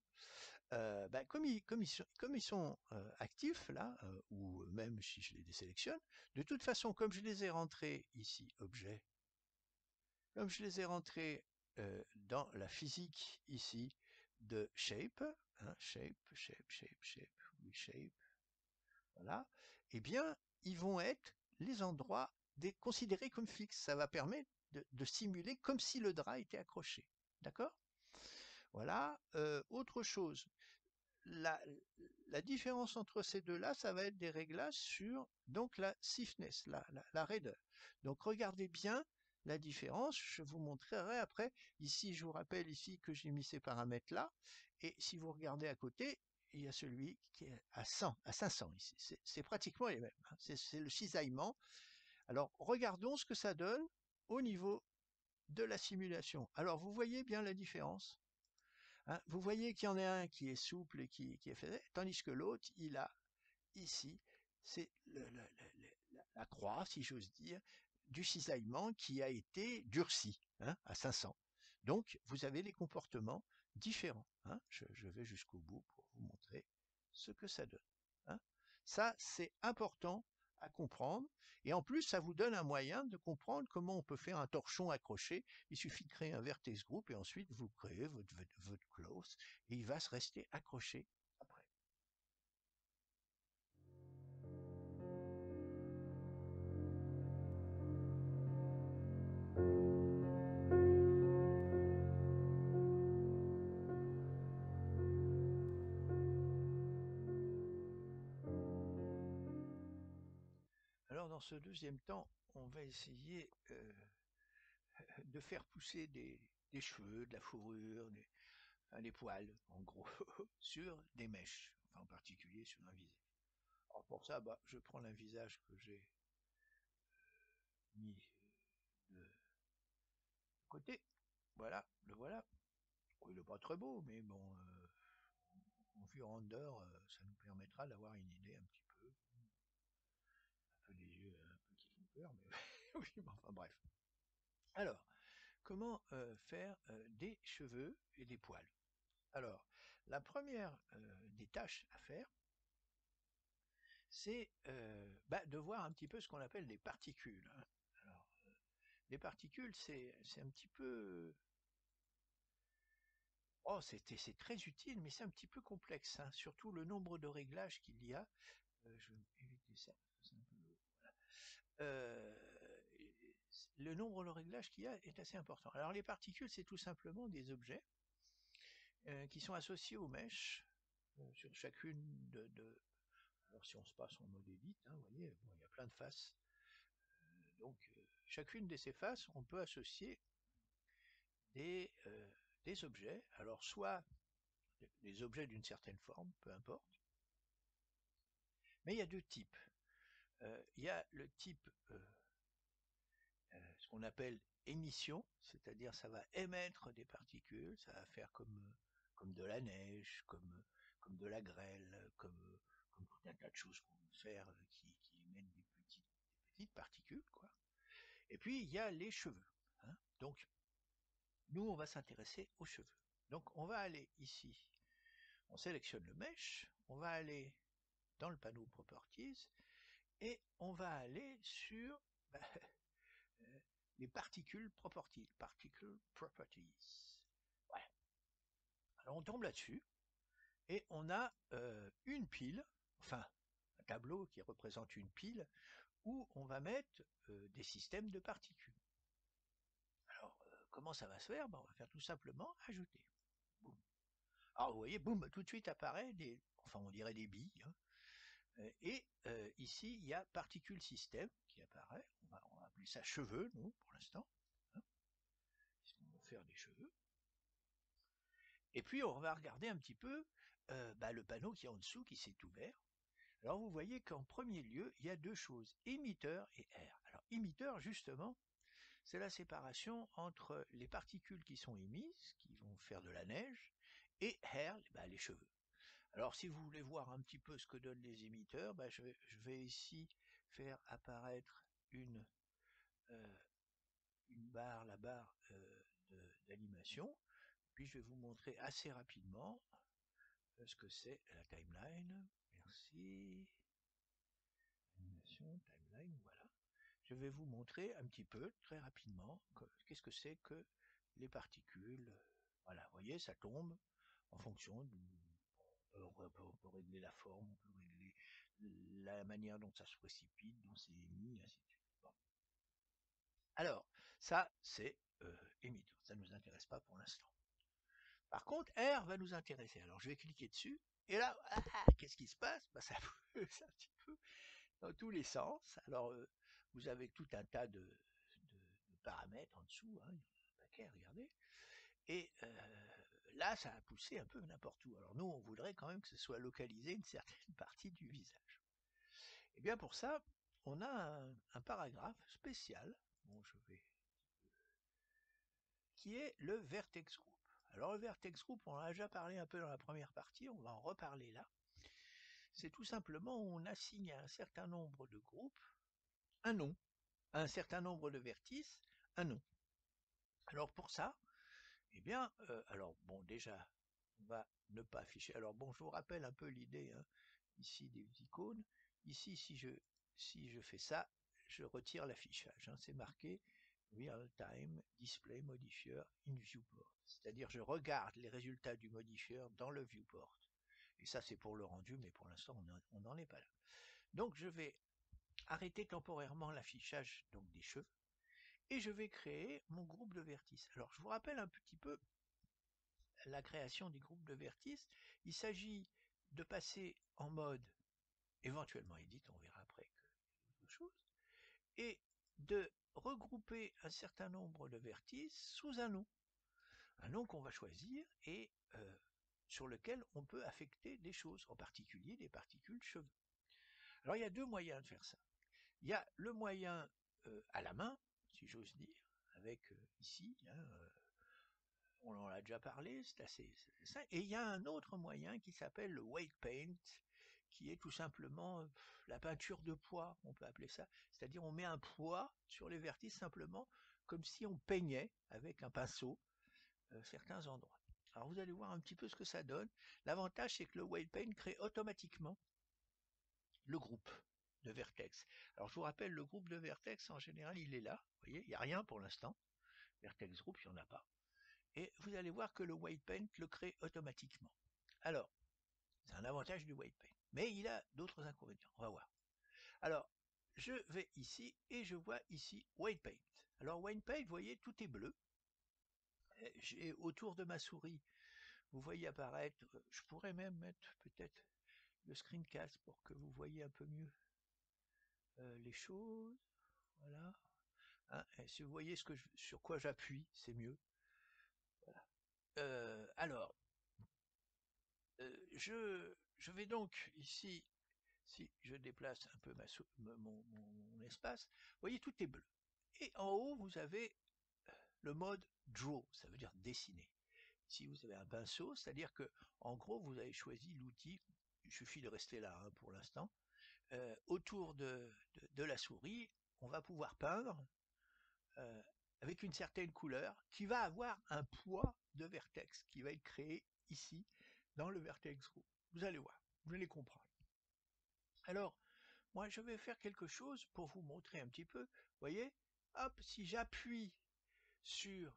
Bah, comme ils sont actifs là, ou même si je les désélectionne, de toute façon, comme je les ai rentrés ici, objet, comme je les ai rentrés dans la physique ici de shape, hein, shape, voilà, eh bien, ils vont être les endroits considérés comme fixes. Ça va permettre de simuler comme si le drap était accroché. D'accord? Voilà. Autre chose, la, la différence entre ces deux-là, ça va être des réglages sur donc la stiffness, la raideur. Donc regardez bien la différence, je vous montrerai après. Ici, je vous rappelle ici que j'ai mis ces paramètres-là, et si vous regardez à côté, il y a celui qui est à 100, à 500 ici. C'est pratiquement les mêmes, hein. C'est le cisaillement. Alors regardons ce que ça donne au niveau de la simulation. Alors vous voyez bien la différence. Hein, vous voyez qu'il y en a un qui est souple et qui est fait, tandis que l'autre, il a ici, c'est la croix, si j'ose dire, du cisaillement qui a été durci, hein, à 500. Donc, vous avez les comportements différents, hein. Je vais jusqu'au bout pour vous montrer ce que ça donne, hein. Ça, c'est important à comprendre. Et en plus, ça vous donne un moyen de comprendre comment on peut faire un torchon accroché. Il suffit de créer un vertex group et ensuite vous créez votre close et il va se rester accroché après. Alors dans ce deuxième temps, on va essayer de faire pousser des cheveux, de la fourrure, des poils, en gros, sur des mèches, enfin en particulier sur un visage. Alors pour ça, bah, je prends un visage que j'ai mis de côté. Voilà, le voilà. Bon, il n'est pas très beau, mais bon, en vue render, ça nous permettra d'avoir une idée un peu des yeux un peu qui font peur, mais oui, bon, enfin bref. Alors, comment faire des cheveux et des poils? Alors, la première des tâches à faire, c'est bah, de voir un petit peu ce qu'on appelle des particules, hein. Alors, les particules, c'est un petit peu... Oh, c'est très utile, mais c'est un petit peu complexe, hein. Surtout le nombre de réglages qu'il y a. Je vais éviter ça, parce que c'est un peu... Voilà. Le nombre de réglages qu'il y a est assez important. Alors les particules, c'est tout simplement des objets qui sont associés aux mèches sur chacune alors si on se passe en mode edit, hein, vous voyez, bon, il y a plein de faces. Donc chacune de ces faces, on peut associer des, euh, des objets. Alors soit des objets d'une certaine forme, peu importe. Mais il y a deux types. Il y a le type ce qu'on appelle émission, c'est-à-dire ça va émettre des particules, ça va faire comme de la neige, comme de la grêle, comme tout un tas de choses qu'on peut faire qui émettent des petites particules, quoi. Et puis il y a les cheveux, hein. Donc nous on va s'intéresser aux cheveux. Donc on va aller ici, on sélectionne le mesh, on va aller dans le panneau Properties et on va aller sur bah, les particules properties. Particle properties. Voilà. Alors on tombe là-dessus et on a une pile, enfin un tableau qui représente une pile où on va mettre des systèmes de particules. Alors comment ça va se faire? On va faire tout simplement ajouter. Boum. Alors vous voyez, boum, tout de suite apparaît des, enfin on dirait des billes, hein. Et ici il y a particules système qui apparaît. On va appeler ça cheveux, nous, pour l'instant. Hein. On va faire des cheveux. Et puis on va regarder un petit peu le panneau qui est en dessous, qui s'est ouvert. Alors vous voyez qu'en premier lieu, il y a deux choses, émetteur et air. Alors émetteur, justement, c'est la séparation entre les particules qui sont émises, qui vont faire de la neige, et air, les cheveux. Alors si vous voulez voir un petit peu ce que donnent les émetteurs, je vais ici faire apparaître euh, une barre, la barre d'animation, puis je vais vous montrer assez rapidement ce que c'est la timeline. Merci. Animation, timeline, voilà. Je vais vous montrer un petit peu, très rapidement, qu'est-ce que c'est que les particules. Voilà, vous voyez, ça tombe en fonction du... On peut régler la forme, on peut régler la manière dont ça se précipite, dont c'est émis, ainsi de suite. Bon. Alors, ça, c'est émetteur. Ça ne nous intéresse pas pour l'instant. Par contre, R va nous intéresser. Alors, je vais cliquer dessus. Et là, qu'est-ce qui se passe? Ça pousse un petit peu dans tous les sens. Alors, vous avez tout un tas de paramètres en dessous. Hein. Il y en a un paquet, regardez. Et là, ça a poussé un peu n'importe où. Alors, nous, on voudrait quand même que ce soit localisé une certaine partie du visage. Et bien, pour ça, on a un paragraphe spécial. Bon, qui est le vertex group. Alors le vertex group, on en a déjà parlé un peu dans la première partie, on va en reparler là. C'est tout simplement où on assigne à un certain nombre de groupes un nom, à un certain nombre de vertices un nom. Alors pour ça, eh bien, alors bon déjà, on va ne pas afficher. Alors bon, je vous rappelle un peu l'idée hein, ici des icônes. Ici, si je fais ça, je retire l'affichage. Hein, c'est marqué Real Time Display Modifier in Viewport. C'est-à-dire je regarde les résultats du modifieur dans le viewport. Et ça c'est pour le rendu, mais pour l'instant on n'en est pas là. Donc je vais arrêter temporairement l'affichage donc des cheveux et je vais créer mon groupe de vertices. Alors je vous rappelle un petit peu la création du groupe de vertices. Il s'agit de passer en mode éventuellement edit, on verra après que autre chose, et de regrouper un certain nombre de vertices sous un nom qu'on va choisir et sur lequel on peut affecter des choses, en particulier des particules cheveux. Alors il y a deux moyens de faire ça. Il y a le moyen à la main, si j'ose dire, avec ici, hein, on en a déjà parlé, c'est assez simple. Et il y a un autre moyen qui s'appelle le weight paint, qui est tout simplement la peinture de poids, on peut appeler ça. C'est-à-dire on met un poids sur les vertices simplement, comme si on peignait avec un pinceau certains endroits. Alors vous allez voir un petit peu ce que ça donne. L'avantage c'est que le weight paint crée automatiquement le groupe de vertex. Alors je vous rappelle, le groupe de vertex en général il est là, vous voyez, il n'y a rien pour l'instant. Vertex group, il n'y en a pas. Et vous allez voir que le weight paint le crée automatiquement. Alors, c'est un avantage du weight paint. Mais il a d'autres inconvénients, on va voir. Alors, je vais ici et je vois ici weight paint. Alors weight paint, vous voyez, tout est bleu. J'ai autour de ma souris, vous voyez apparaître, je pourrais même mettre peut-être le screencast pour que vous voyez un peu mieux les choses, voilà. Hein, et si vous voyez sur quoi j'appuie, c'est mieux. Voilà. Alors, je vais donc ici, si je déplace un peu mon espace, vous voyez tout est bleu. Et en haut, vous avez le mode Draw, ça veut dire dessiner. Si vous avez un pinceau, c'est-à-dire que en gros, vous avez choisi l'outil, il suffit de rester là hein, pour l'instant, autour de la souris, on va pouvoir peindre euh, avec une certaine couleur qui va avoir un poids de vertex qui va être créé ici dans le vertex group. Vous allez voir, vous allez comprendre. Alors, moi je vais faire quelque chose pour vous montrer un petit peu. Vous voyez, hop, si j'appuie sur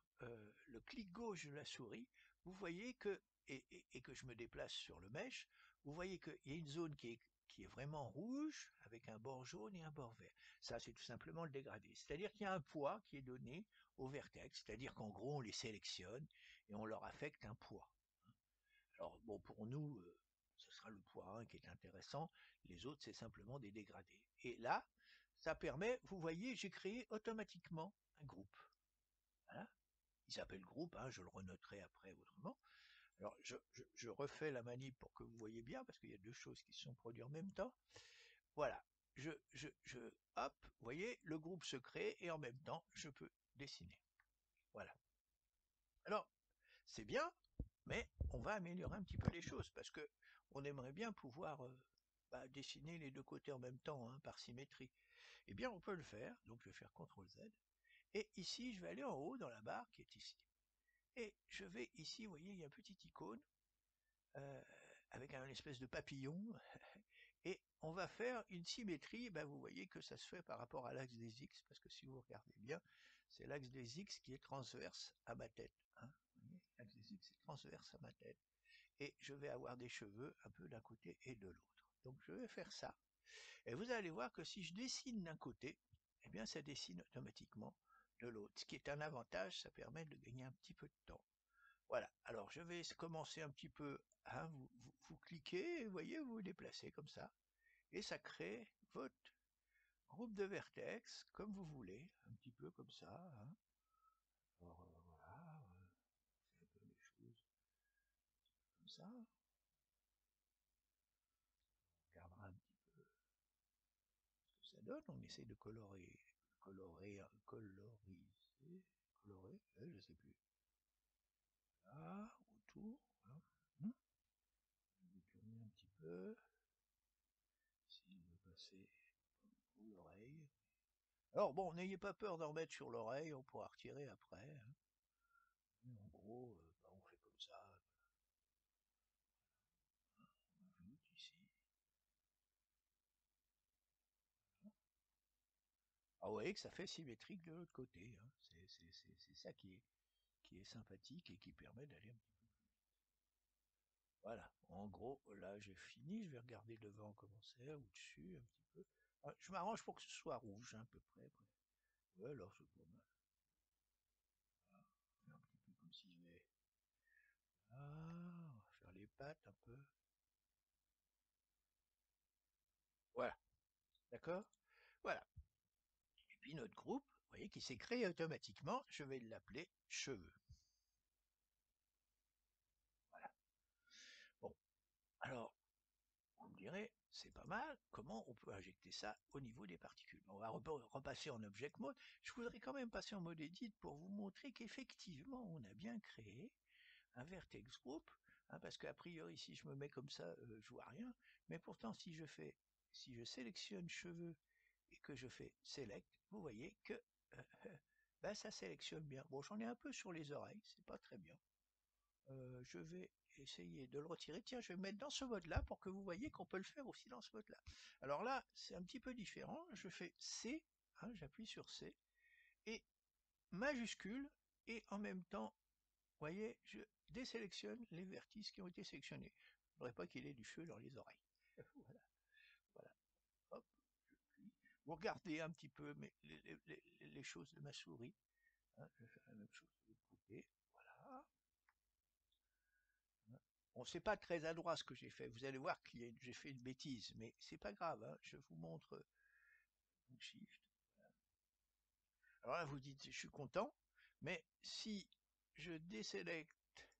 le clic gauche de la souris, vous voyez que, et que je me déplace sur le mesh, vous voyez qu'il y a une zone qui est vraiment rouge, avec un bord jaune et un bord vert. Ça, c'est tout simplement le dégradé. C'est-à-dire qu'il y a un poids qui est donné au vertex, c'est-à-dire qu'en gros, on les sélectionne et on leur affecte un poids. Alors, bon, pour nous, ce sera le poids 1 qui est intéressant, les autres, c'est simplement des dégradés. Et là, ça permet, vous voyez, j'ai créé automatiquement un groupe. Voilà. Il s'appelle groupe, hein, je le renoterai après autrement. Alors je refais la manip pour que vous voyez bien, parce qu'il y a deux choses qui se sont produites en même temps. Voilà, hop, vous voyez, le groupe se crée et en même temps, je peux dessiner. Voilà. Alors, c'est bien, mais on va améliorer un petit peu les choses, parce que on aimerait bien pouvoir dessiner les deux côtés en même temps, hein, par symétrie. Eh bien, on peut le faire, donc je vais faire CTRL Z. Et ici, je vais aller en haut dans la barre qui est ici. Et je vais ici, vous voyez, il y a un petit icône euh, avec un espèce de papillon. Et on va faire une symétrie, ben vous voyez que ça se fait par rapport à l'axe des X, parce que si vous regardez bien, c'est l'axe des X qui est transverse à ma tête. Hein. L'axe des X est transverse à ma tête. Et je vais avoir des cheveux un peu d'un côté et de l'autre. Donc je vais faire ça. Et vous allez voir que si je dessine d'un côté, eh bien ça dessine automatiquement de l'autre. Ce qui est un avantage, ça permet de gagner un petit peu de temps. Voilà, alors je vais commencer un petit peu, hein, vous cliquez, vous voyez, vous vous déplacez comme ça, et ça crée votre groupe de vertex, comme vous voulez, un petit peu comme ça. Hein. Alors voilà, on fait un peu les choses comme ça, on regardera un petit peu ce que ça donne, on essaie de colorer, je sais plus, là, autour, voilà. Je vais tourner un petit peu, si je veux passer pour l'oreille. Alors bon, n'ayez pas peur d'en mettre sur l'oreille, on pourra retirer après. Hein. En gros, on fait comme ça. On ajoute ici. Ah vous voyez que ça fait symétrique de l'autre côté. Hein. C'est ça qui est sympathique et qui permet d'aller un petit peu plus vite. Voilà, en gros, là j'ai fini, je vais regarder devant comment c'est, ou dessus un petit peu. Ah, je m'arrange pour que ce soit rouge hein, à peu près. Ouais, alors c'est pas mal. Voilà. Un petit peu comme si j'avais... Ah, on va faire les pattes un peu. Voilà, d'accord. Voilà. Et puis notre groupe, vous voyez, qui s'est créé automatiquement, je vais l'appeler cheveux. Voilà. Bon, alors, vous me direz, c'est pas mal, comment on peut injecter ça au niveau des particules? On va repasser en Object Mode. Je voudrais quand même passer en mode Edit pour vous montrer qu'effectivement, on a bien créé un vertex group, hein, parce qu'a priori, si je me mets comme ça, je vois rien, mais pourtant, si je sélectionne cheveux et que je fais Select, vous voyez que ben, ça sélectionne bien. Bon, j'en ai un peu sur les oreilles, c'est pas très bien. Je vais essayer de le retirer. Tiens, je vais me mettre dans ce mode-là pour que vous voyez qu'on peut le faire aussi dans ce mode-là. Alors là, c'est un petit peu différent. Je fais C, hein, j'appuie sur C, et majuscule, et en même temps, vous voyez, je désélectionne les vertices qui ont été sélectionnés. Je ne voudrais pas qu'il ait du feu dans les oreilles. Voilà, voilà. Hop, je plie. Vous regardez un petit peu les choses de ma souris. Hein, je vais faire la même chose de l'autre côté. Voilà. Bon, c'est pas très adroit ce que j'ai fait. Vous allez voir que j'ai fait une bêtise, mais c'est pas grave, hein. Je vous montre. Shift. Alors là, vous dites, je suis content, mais si je désélecte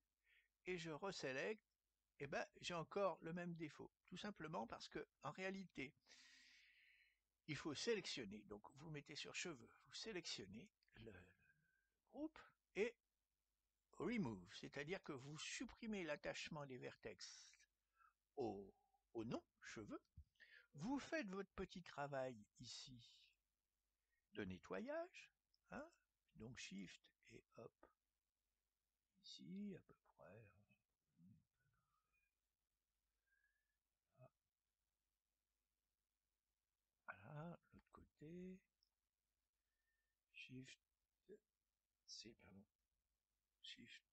et je resélecte, eh ben, j'ai encore le même défaut. Tout simplement parce que, en réalité, il faut sélectionner. Donc, vous mettez sur cheveux, vous sélectionnez le groupe et remove, c'est-à-dire que vous supprimez l'attachement des vertex au, au nom, cheveux. Vous faites votre petit travail ici de nettoyage, hein, donc Shift et hop, ici à peu près, voilà, l'autre côté, Shift, C, pardon, Shift,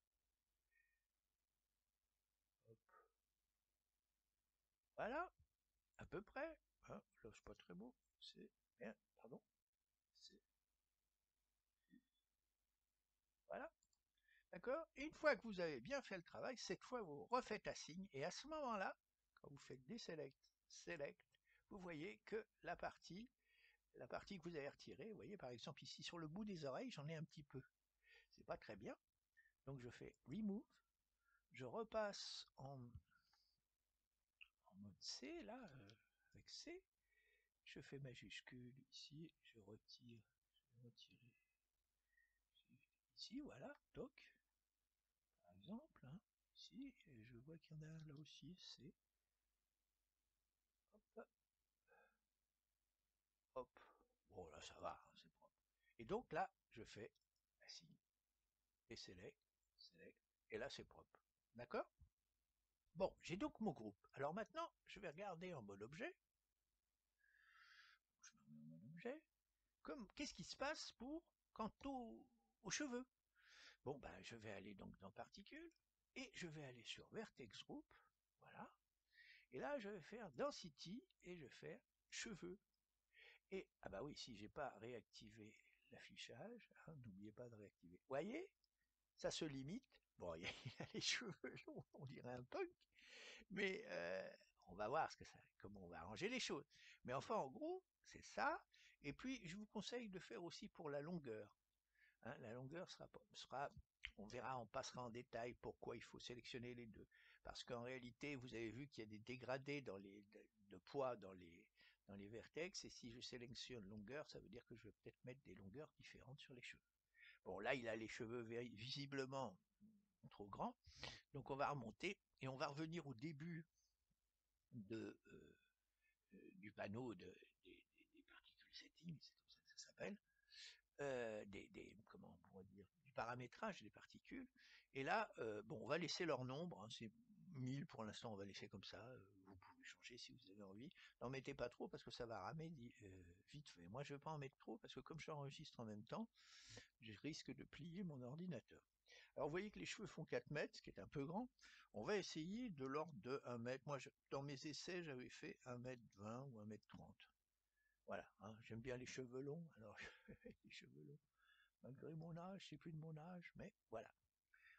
hop, voilà, à peu près, hein, là c'est pas très beau, c'est, bien, pardon, c'est, voilà, d'accord. Et une fois que vous avez bien fait le travail, cette fois vous refaites un signe, et à ce moment-là, quand vous faites Deselect, Select, vous voyez que la partie que vous avez retirée, vous voyez par exemple ici sur le bout des oreilles, j'en ai un petit peu. C'est pas très bien. Donc je fais Remove, je repasse en mode C, là, avec C, je fais majuscule ici, je retire, je vais retirer ici, voilà, toc, par exemple, hein, ici, et je vois qu'il y en a là aussi, C, hop, hop, bon là ça va, hein, c'est propre. Et donc là, je fais un signe, et select, select, et là c'est propre, d'accord. Bon, j'ai donc mon groupe. Alors maintenant, je vais regarder en mode objet. Je me remets en mode objet. Qu'est-ce qui se passe quant aux cheveux? Bon, ben, je vais aller donc dans particules et je vais aller sur vertex group. Voilà. Et là, je vais faire density et je vais faire cheveux. Et, ah bah oui, si j'ai pas réactivé l'affichage, hein, n'oubliez pas de réactiver. Vous voyez, ça se limite. Bon, il y a les cheveux longs, on dirait un punk, mais on va voir comment on va arranger les choses. Mais enfin, en gros, c'est ça. Et puis, je vous conseille de faire aussi pour la longueur. Hein, la longueur on verra, on passera en détail pourquoi il faut sélectionner les deux. Parce qu'en réalité, vous avez vu qu'il y a des dégradés de poids dans les vertex, et si je sélectionne longueur, ça veut dire que je vais peut-être mettre des longueurs différentes sur les cheveux. Bon, là, il a les cheveux visiblement trop grands, donc on va remonter et on va revenir au début de, du panneau des particules setting, c'est comme ça que ça s'appelle, comment on pourrait dire, du paramétrage des particules. Et là, bon, on va laisser leur nombre, hein, c'est 1000 pour l'instant, on va laisser comme ça. Vous pouvez changer si vous avez envie. N'en mettez pas trop parce que ça va ramer vite fait. Moi, je ne veux pas en mettre trop parce que comme j'enregistre en même temps, je risque de plier mon ordinateur. Alors vous voyez que les cheveux font 4 mètres, ce qui est un peu grand. On va essayer de l'ordre de 1 mètre. Moi, dans mes essais, j'avais fait 1 m 20 ou 1 m 30. Voilà, hein, j'aime bien les cheveux longs, alors les cheveux longs, malgré mon âge, c'est plus de mon âge, mais voilà.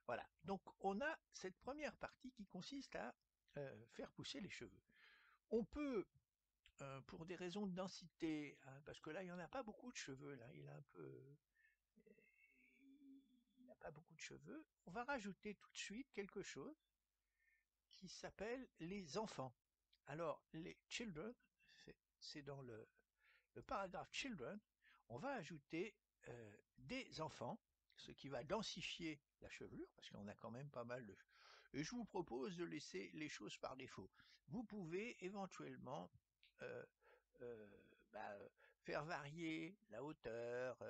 Voilà, donc on a cette première partie qui consiste à faire pousser les cheveux. On peut, pour des raisons de densité, hein, parce que là, il n'y en a pas beaucoup de cheveux, là, il n'a pas beaucoup de cheveux, on va rajouter tout de suite quelque chose qui s'appelle les enfants. Alors, les children, c'est dans le paragraphe children, on va ajouter des enfants, ce qui va densifier la chevelure, parce qu'on a quand même pas mal de... Et je vous propose de laisser les choses par défaut. Vous pouvez éventuellement euh, bah, faire varier la hauteur,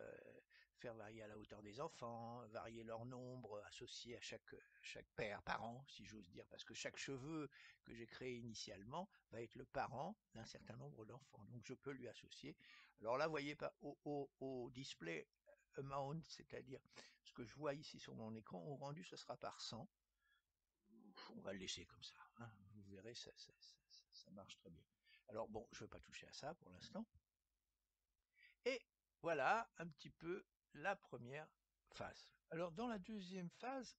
faire varier à la hauteur des enfants, varier leur nombre associé à chaque père, parent, si j'ose dire, parce que chaque cheveu que j'ai créé initialement va être le parent d'un certain nombre d'enfants. Donc je peux lui associer. Alors là, vous voyez pas au display amount, c'est-à-dire ce que je vois ici sur mon écran, au rendu, ce sera par 100. On va le laisser comme ça, hein. Vous verrez, ça marche très bien. Alors bon, je ne vais pas toucher à ça pour l'instant. Et voilà un petit peu la première phase. Alors dans la deuxième phase,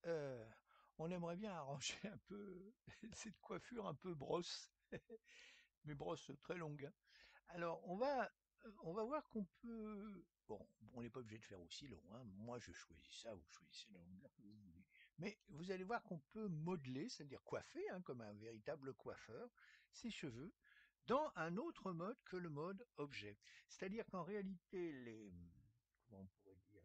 euh, on aimerait bien arranger un peu cette coiffure un peu brosse, mais brosse très longue, hein. Alors on va voir qu'on peut. Bon, on n'est pas obligé de faire aussi long, hein. Moi, je choisis ça, vous choisissez la longueur que vous voulez. Mais vous allez voir qu'on peut modeler, c'est-à-dire coiffer, hein, comme un véritable coiffeur, ses cheveux dans un autre mode que le mode objet. C'est-à-dire qu'en réalité, comment on pourrait dire,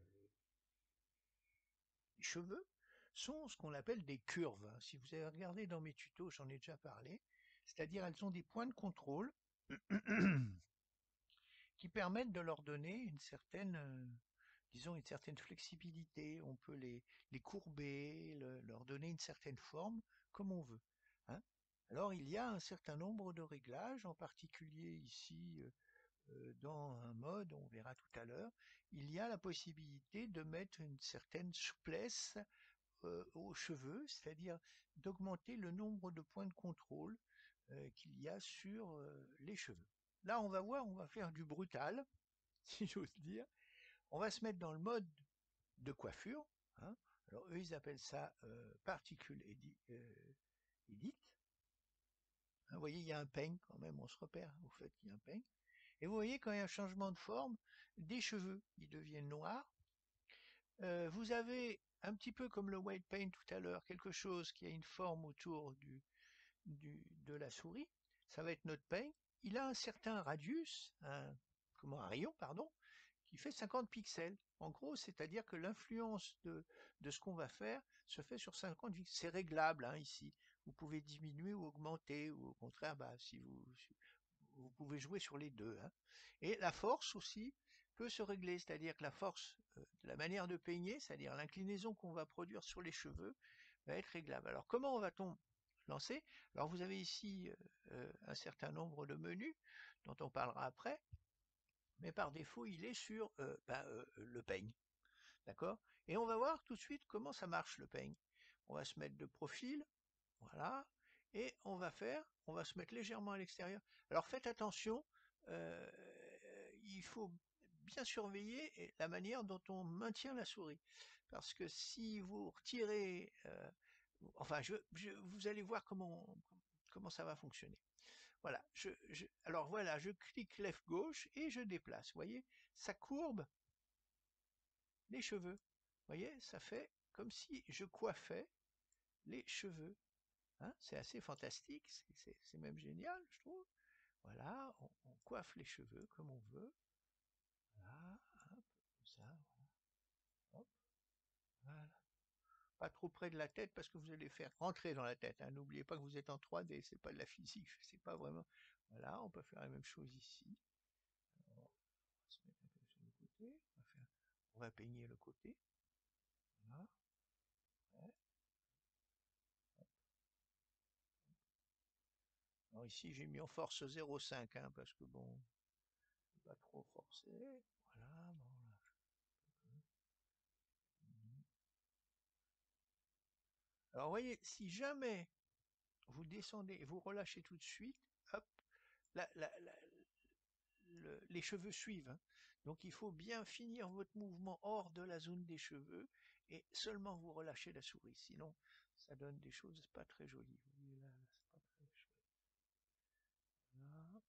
les cheveux sont ce qu'on appelle des curves, hein. Si vous avez regardé dans mes tutos, j'en ai déjà parlé. C'est-à-dire elles ont des points de contrôle qui permettent de leur donner une certaine, disons, une certaine flexibilité. On peut les courber, leur donner une certaine forme comme on veut, hein. Alors il y a un certain nombre de réglages, en particulier ici dans un mode, on verra tout à l'heure, il y a la possibilité de mettre une certaine souplesse aux cheveux, c'est-à-dire d'augmenter le nombre de points de contrôle qu'il y a sur les cheveux. Là, on va voir, on va faire du brutal, si j'ose dire. On va se mettre dans le mode de coiffure, hein. Alors eux, ils appellent ça Particle Edit. Hein, vous voyez, il y a un peigne quand même, on se repère au fait qu'il y a un peigne. Et vous voyez, quand il y a un changement de forme, des cheveux, ils deviennent noirs. Vous avez un petit peu comme le white paint tout à l'heure, quelque chose qui a une forme autour de la souris. Ça va être notre peigne. Il a un certain radius, un rayon, pardon, qui fait 50 pixels. En gros, c'est-à-dire que l'influence de ce qu'on va faire se fait sur 50 pixels. C'est réglable, hein, ici. Vous pouvez diminuer ou augmenter, ou au contraire, bah, vous pouvez jouer sur les deux, hein. Et la force aussi peut se régler, c'est-à-dire que la force de la manière de peigner, c'est-à-dire l'inclinaison qu'on va produire sur les cheveux, va être réglable. Alors comment va-t-on lancer? Alors vous avez ici un certain nombre de menus dont on parlera après, mais par défaut il est sur le peigne, d'accord? Et on va voir tout de suite comment ça marche le peigne. On va se mettre de profil, voilà, et on va se mettre légèrement à l'extérieur. Alors faites attention, euh, il faut bien surveiller la manière dont on maintient la souris, parce que si vous retirez, enfin, vous allez voir comment ça va fonctionner. Voilà, alors voilà, je clique left gauche et je déplace. Vous voyez, ça courbe les cheveux. Vous voyez, ça fait comme si je coiffais les cheveux. Hein, c'est assez fantastique, c'est même génial, je trouve. Voilà, on coiffe les cheveux comme on veut. Voilà, hop, comme ça, hop, voilà. Pas trop près de la tête parce que vous allez faire rentrer dans la tête, hein. N'oubliez pas que vous êtes en 3D, c'est pas de la physique, c'est pas vraiment. Voilà, on peut faire la même chose ici. Alors, on va se mettre un peu sur le côté, on va peigner le côté. Voilà. Ouais. Alors ici j'ai mis en force 0,5, hein, parce que bon, pas trop forcer. Voilà, bon, là. Alors, vous voyez, si jamais vous descendez et vous relâchez tout de suite, hop, la- la- la- les cheveux suivent, hein. Donc, il faut bien finir votre mouvement hors de la zone des cheveux et seulement vous relâchez la souris. Sinon, ça donne des choses pas très jolies. Vous voyez là, c'est pas très chouette. Là, là,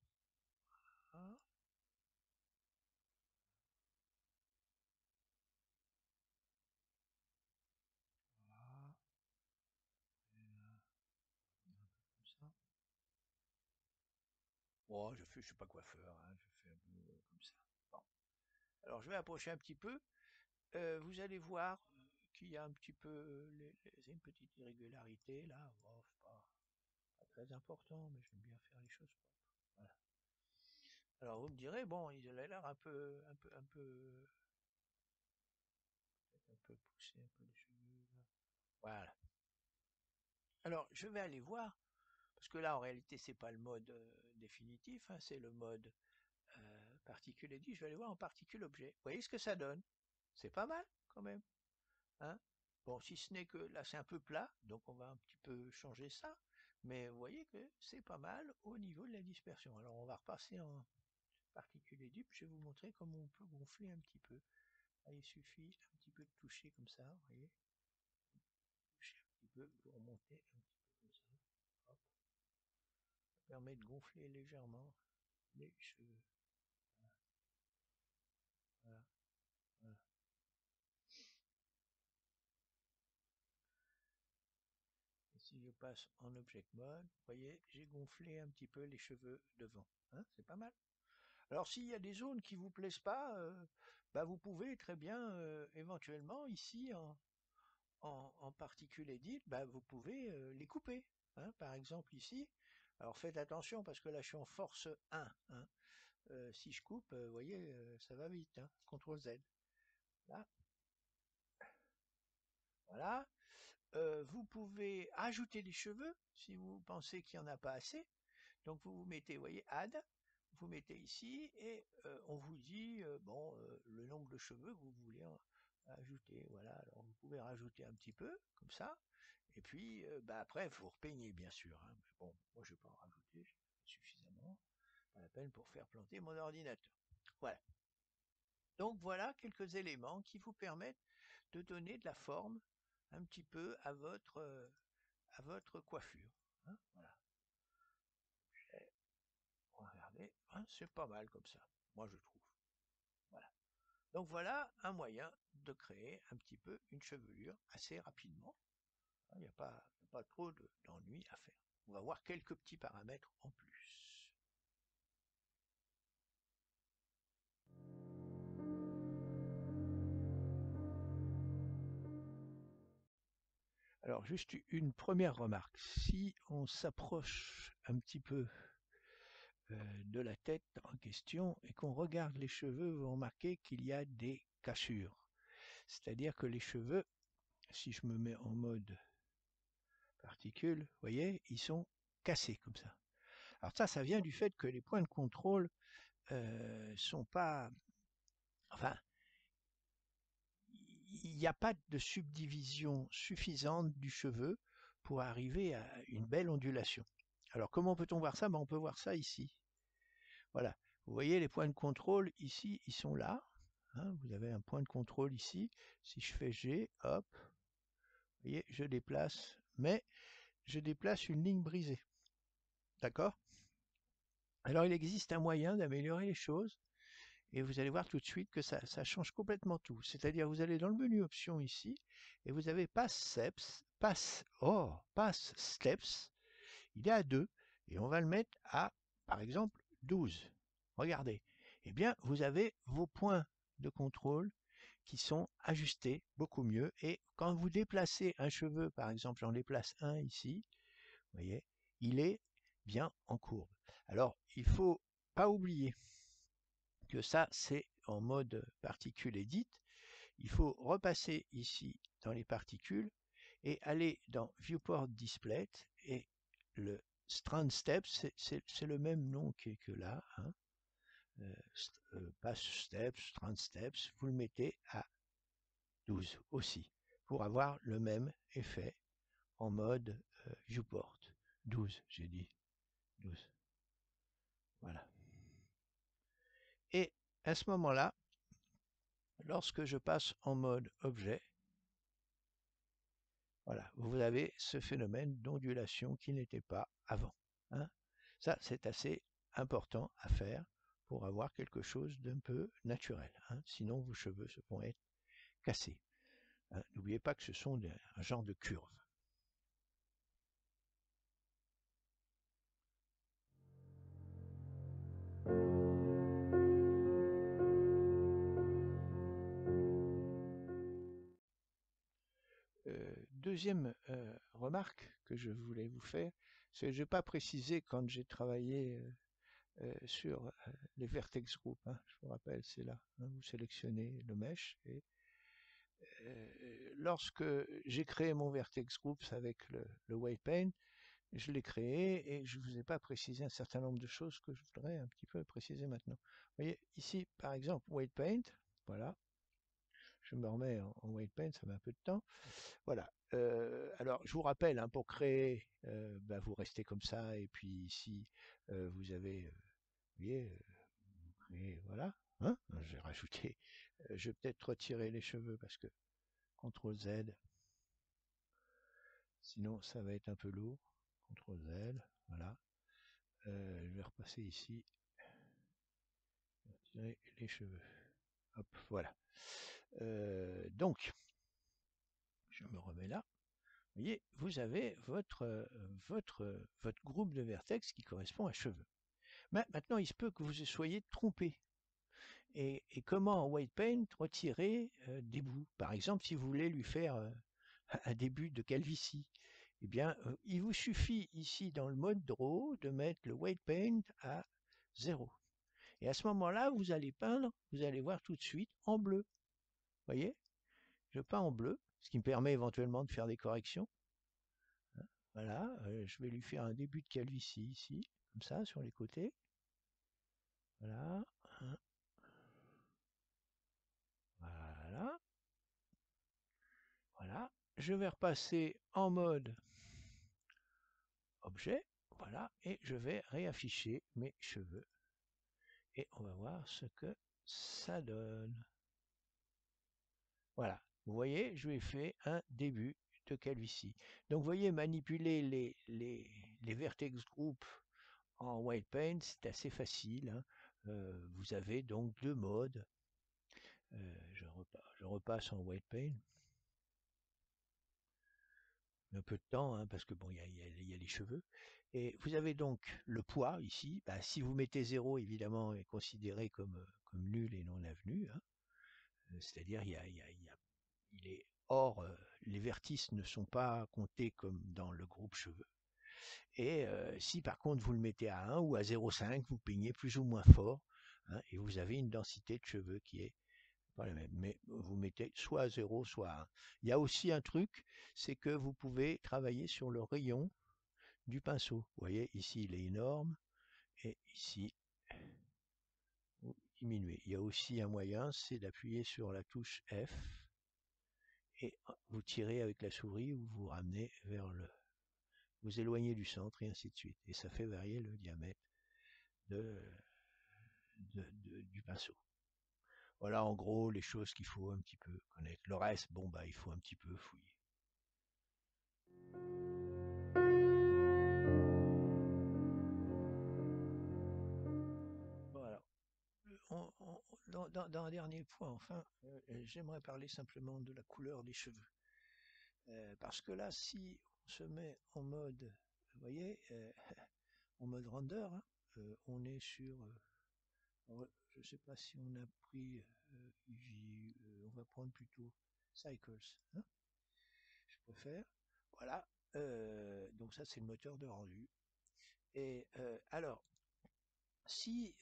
là, et là, un peu comme ça. Bon, je suis pas coiffeur, hein, je fais un peu comme ça. Bon. Alors, je vais approcher un petit peu. Vous allez voir qu'il y a un petit peu une petite irrégularité là. Bon, c'est pas très important, mais j'aime bien faire les choses propres. Voilà. Alors vous me direz, bon, il a l'air peut-être un peu poussé, un peu les cheveux. Là. Voilà. Alors je vais aller voir, parce que là en réalité c'est pas le mode définitif, hein, c'est le mode particule et dit. Je vais aller voir en particule objet. Vous voyez ce que ça donne? C'est pas mal quand même. Hein. Bon, si ce n'est que là c'est un peu plat, donc on va un petit peu changer ça, mais vous voyez que c'est pas mal au niveau de la dispersion. Alors on va repasser en particules dupes, je vais vous montrer comment on peut gonfler un petit peu. Là, il suffit un petit peu de toucher comme ça, vous voyez, toucher un petit peu vous remonter un petit peu comme ça. Hop. Ça permet de gonfler légèrement les cheveux. Voilà, voilà. Et si je passe en Object Mode, vous voyez, j'ai gonflé un petit peu les cheveux devant. Hein, c'est pas mal. Alors s'il y a des zones qui vous plaisent pas, bah, vous pouvez très bien éventuellement ici en particules edit, bah, vous pouvez les couper. Hein, par exemple ici. Alors faites attention parce que là je suis en force 1. Hein. Si je coupe, vous voyez, ça va vite. Hein. CTRL Z. Là. Voilà. Vous pouvez ajouter des cheveux si vous pensez qu'il n'y en a pas assez. Donc vous mettez, vous voyez, add, vous mettez ici et on vous dit le nombre de cheveux que vous voulez ajouter. Voilà, alors vous pouvez rajouter un petit peu comme ça. Et puis après, il faut repeigner bien sûr. Hein. Mais bon, moi je vais pas en rajouter suffisamment. Pas la peine pour faire planter mon ordinateur. Voilà. Donc voilà quelques éléments qui vous permettent de donner de la forme un petit peu à votre coiffure. Hein, voilà. Regardez, hein, c'est pas mal comme ça, moi je trouve. Voilà. Donc voilà un moyen de créer un petit peu une chevelure assez rapidement. Il n'y a pas trop d'ennuis à faire. On va voir quelques petits paramètres en plus. Alors juste une première remarque. Si on s'approche un petit peu de la tête en question et qu'on regarde les cheveux, vous remarquez qu'il y a des cassures. C'est-à-dire que les cheveux, si je me mets en mode particules, vous voyez, ils sont cassés comme ça. Alors ça vient du fait que les points de contrôle sont pas... Enfin, il n'y a pas de subdivision suffisante du cheveu pour arriver à une belle ondulation. Alors comment peut-on voir ça? On peut voir ça ici. Voilà. Vous voyez les points de contrôle ici, ils sont là. Hein, vous avez un point de contrôle ici. Si je fais G, hop, vous voyez, je déplace, mais je déplace une ligne brisée. D'accord? Alors il existe un moyen d'améliorer les choses et vous allez voir tout de suite que ça change complètement tout. C'est-à-dire vous allez dans le menu options ici et vous avez Pass Steps, il est à 2 et on va le mettre à, par exemple, 12. Regardez. Eh bien, vous avez vos points de contrôle qui sont ajustés beaucoup mieux et quand vous déplacez un cheveu, par exemple, j'en déplace un ici, vous voyez, il est bien en courbe. Alors, il ne faut pas oublier que ça, c'est en mode particules edit. Il faut repasser ici dans les particules et aller dans Viewport Display et le Strand Steps, c'est le même nom que là. Hein. Pass Steps, Strand Steps, vous le mettez à 12 aussi pour avoir le même effet en mode Viewport. 12, j'ai dit. 12. Voilà. Et à ce moment-là, lorsque je passe en mode objet, voilà, vous avez ce phénomène d'ondulation qui n'était pas avant. Hein. Ça, c'est assez important à faire pour avoir quelque chose d'un peu naturel. Hein. Sinon, vos cheveux vont être cassés. Hein. N'oubliez pas que ce sont un genre de curve. Deuxième remarque que je voulais vous faire, c'est que je n'ai pas précisé quand j'ai travaillé sur les vertex group. Hein, je vous rappelle, c'est là. Hein, vous sélectionnez le mesh et lorsque j'ai créé mon vertex group avec le white paint, je l'ai créé et je ne vous ai pas précisé un certain nombre de choses que je voudrais un petit peu préciser maintenant. Vous voyez, ici, par exemple, white paint, voilà. Je me remets en white paint, ça met un peu de temps. Voilà. Alors, je vous rappelle, hein, pour créer, vous restez comme ça, et puis ici, vous avez, vous voyez, vous créez, voilà. Hein, j'ai rajouté, je vais peut-être retirer les cheveux parce que CTRL Z, Sinon, ça va être un peu lourd. CTRL Z, voilà. Je vais repasser ici. Tirer les cheveux. Hop, voilà. Donc, je me remets là. Vous voyez, vous avez votre groupe de vertex qui correspond à cheveux. Maintenant, il se peut que vous soyez trompé. Et comment en white paint retirer des bouts? Par exemple, si vous voulez lui faire un début de calvitie, eh bien, il vous suffit ici dans le mode draw de mettre le white paint à 0. Et à ce moment-là, vous allez peindre, vous allez voir tout de suite en bleu. Vous voyez? Je peins en bleu, ce qui me permet éventuellement de faire des corrections. Voilà, je vais lui faire un début de calvitie ici, comme ça, sur les côtés. Voilà, hein, voilà, voilà. Je vais repasser en mode objet, voilà, et je vais réafficher mes cheveux. Et on va voir ce que ça donne. Voilà, vous voyez, je lui ai fait un début de calvitie. Donc vous voyez, manipuler les vertex group en white paint, c'est assez facile, hein. Vous avez donc deux modes. Je repasse en white paint. Un peu de temps, hein, parce que bon, il y a les cheveux. Et vous avez donc le poids ici. Bah, si vous mettez 0, évidemment, est considéré comme nul et non avenu, hein. C'est-à-dire, il est hors, les vertices ne sont pas comptés comme dans le groupe cheveux. Et si par contre vous le mettez à 1 ou à 0,5, vous peignez plus ou moins fort, hein, et vous avez une densité de cheveux qui est pas la même. Mais vous mettez soit à 0, soit à 1. Il y a aussi un truc, c'est que vous pouvez travailler sur le rayon du pinceau. Vous voyez, ici il est énorme, et ici vous diminuez. Il y a aussi un moyen, c'est d'appuyer sur la touche F, et vous tirez avec la souris ou vous ramenez vers le... Vous éloignez du centre et ainsi de suite. Et ça fait varier le diamètre de, du pinceau. Voilà en gros les choses qu'il faut un petit peu connaître. Le reste, bon bah il faut un petit peu fouiller. Voilà. Dans un dernier point, enfin, j'aimerais parler simplement de la couleur des cheveux. Parce que là, si on se met en mode, vous voyez, en mode render, hein, on est sur, je ne sais pas si on a pris on va prendre plutôt Cycles, hein, je préfère. Voilà. Donc ça, c'est le moteur de rendu. Et alors, si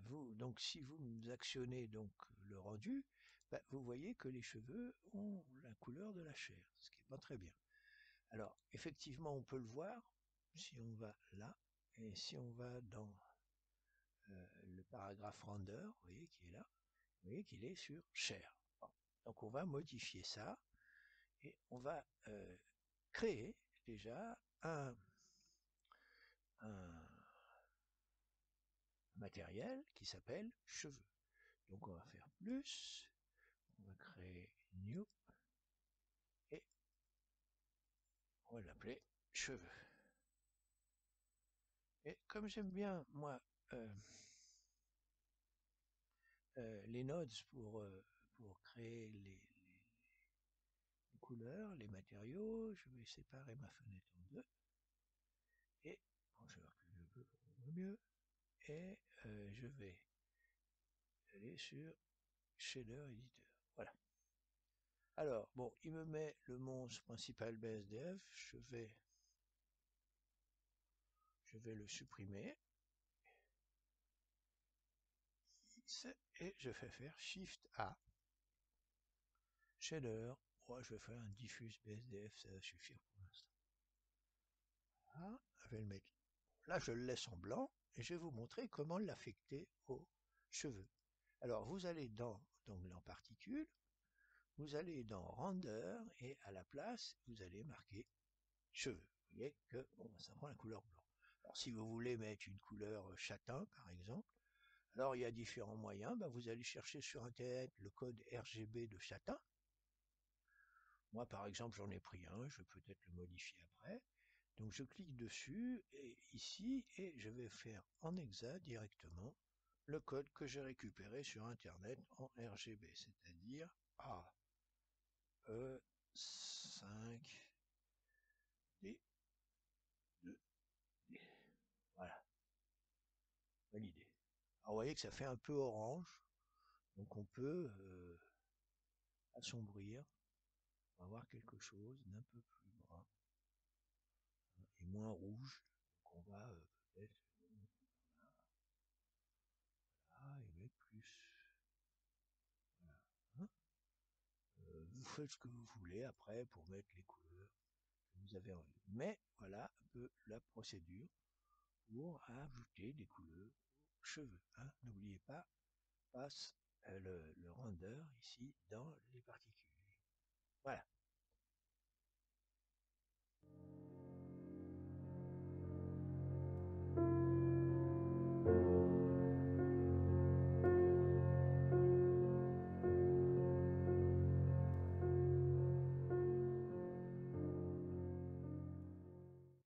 vous actionnez donc le rendu, bah, vous voyez que les cheveux ont la couleur de la chair, ce qui n'est pas très bien. Alors, effectivement, on peut le voir si on va là, et si on va dans le paragraphe render, vous voyez qui est là, vous voyez qu'il est sur chair. Bon. Donc on va modifier ça, et on va créer déjà un matériel qui s'appelle cheveux. Donc on va faire plus, on va créer new, et on va l'appeler cheveux. Et comme j'aime bien, moi, euh, les nodes pour créer les couleurs, les matériaux, je vais séparer ma fenêtre en deux. Et bon, je vais reculer un peu pour qu'on voit mieux. Et je vais aller sur Shader Editor. Voilà. Alors, bon, il me met le monstre principal BSDF. Je vais le supprimer. Et je fais faire Shift A. Shader. Oh, je vais faire un diffuse BSDF, ça va suffire pour l'instant. Voilà, je vais le mettre. Là, je le laisse en blanc et je vais vous montrer comment l'affecter aux cheveux. Alors, vous allez dans l'onglet en particules, vous allez dans Render et à la place, vous allez marquer cheveux. Vous voyez que bon, ça prend la couleur blanc. Alors, si vous voulez mettre une couleur châtain, par exemple, alors il y a différents moyens. Ben, vous allez chercher sur Internet le code RGB de châtain. Moi, par exemple, j'en ai pris un, je vais peut-être le modifier après. Donc je clique dessus et ici et je vais faire en hexa directement le code que j'ai récupéré sur internet en RGB, c'est-à-dire AE5D2D. Voilà, validé. Alors vous voyez que ça fait un peu orange, donc on peut assombrir, on va avoir quelque chose d'un peu plus brun et moins rouge. Donc on va peut-être là et mettre plus. Voilà. Hein. Vous faites ce que vous voulez après pour mettre les couleurs que vous avez envie. Mais voilà un peu la procédure pour ajouter des couleurs aux cheveux. Hein. N'oubliez pas, passe le render ici dans les particules. Voilà.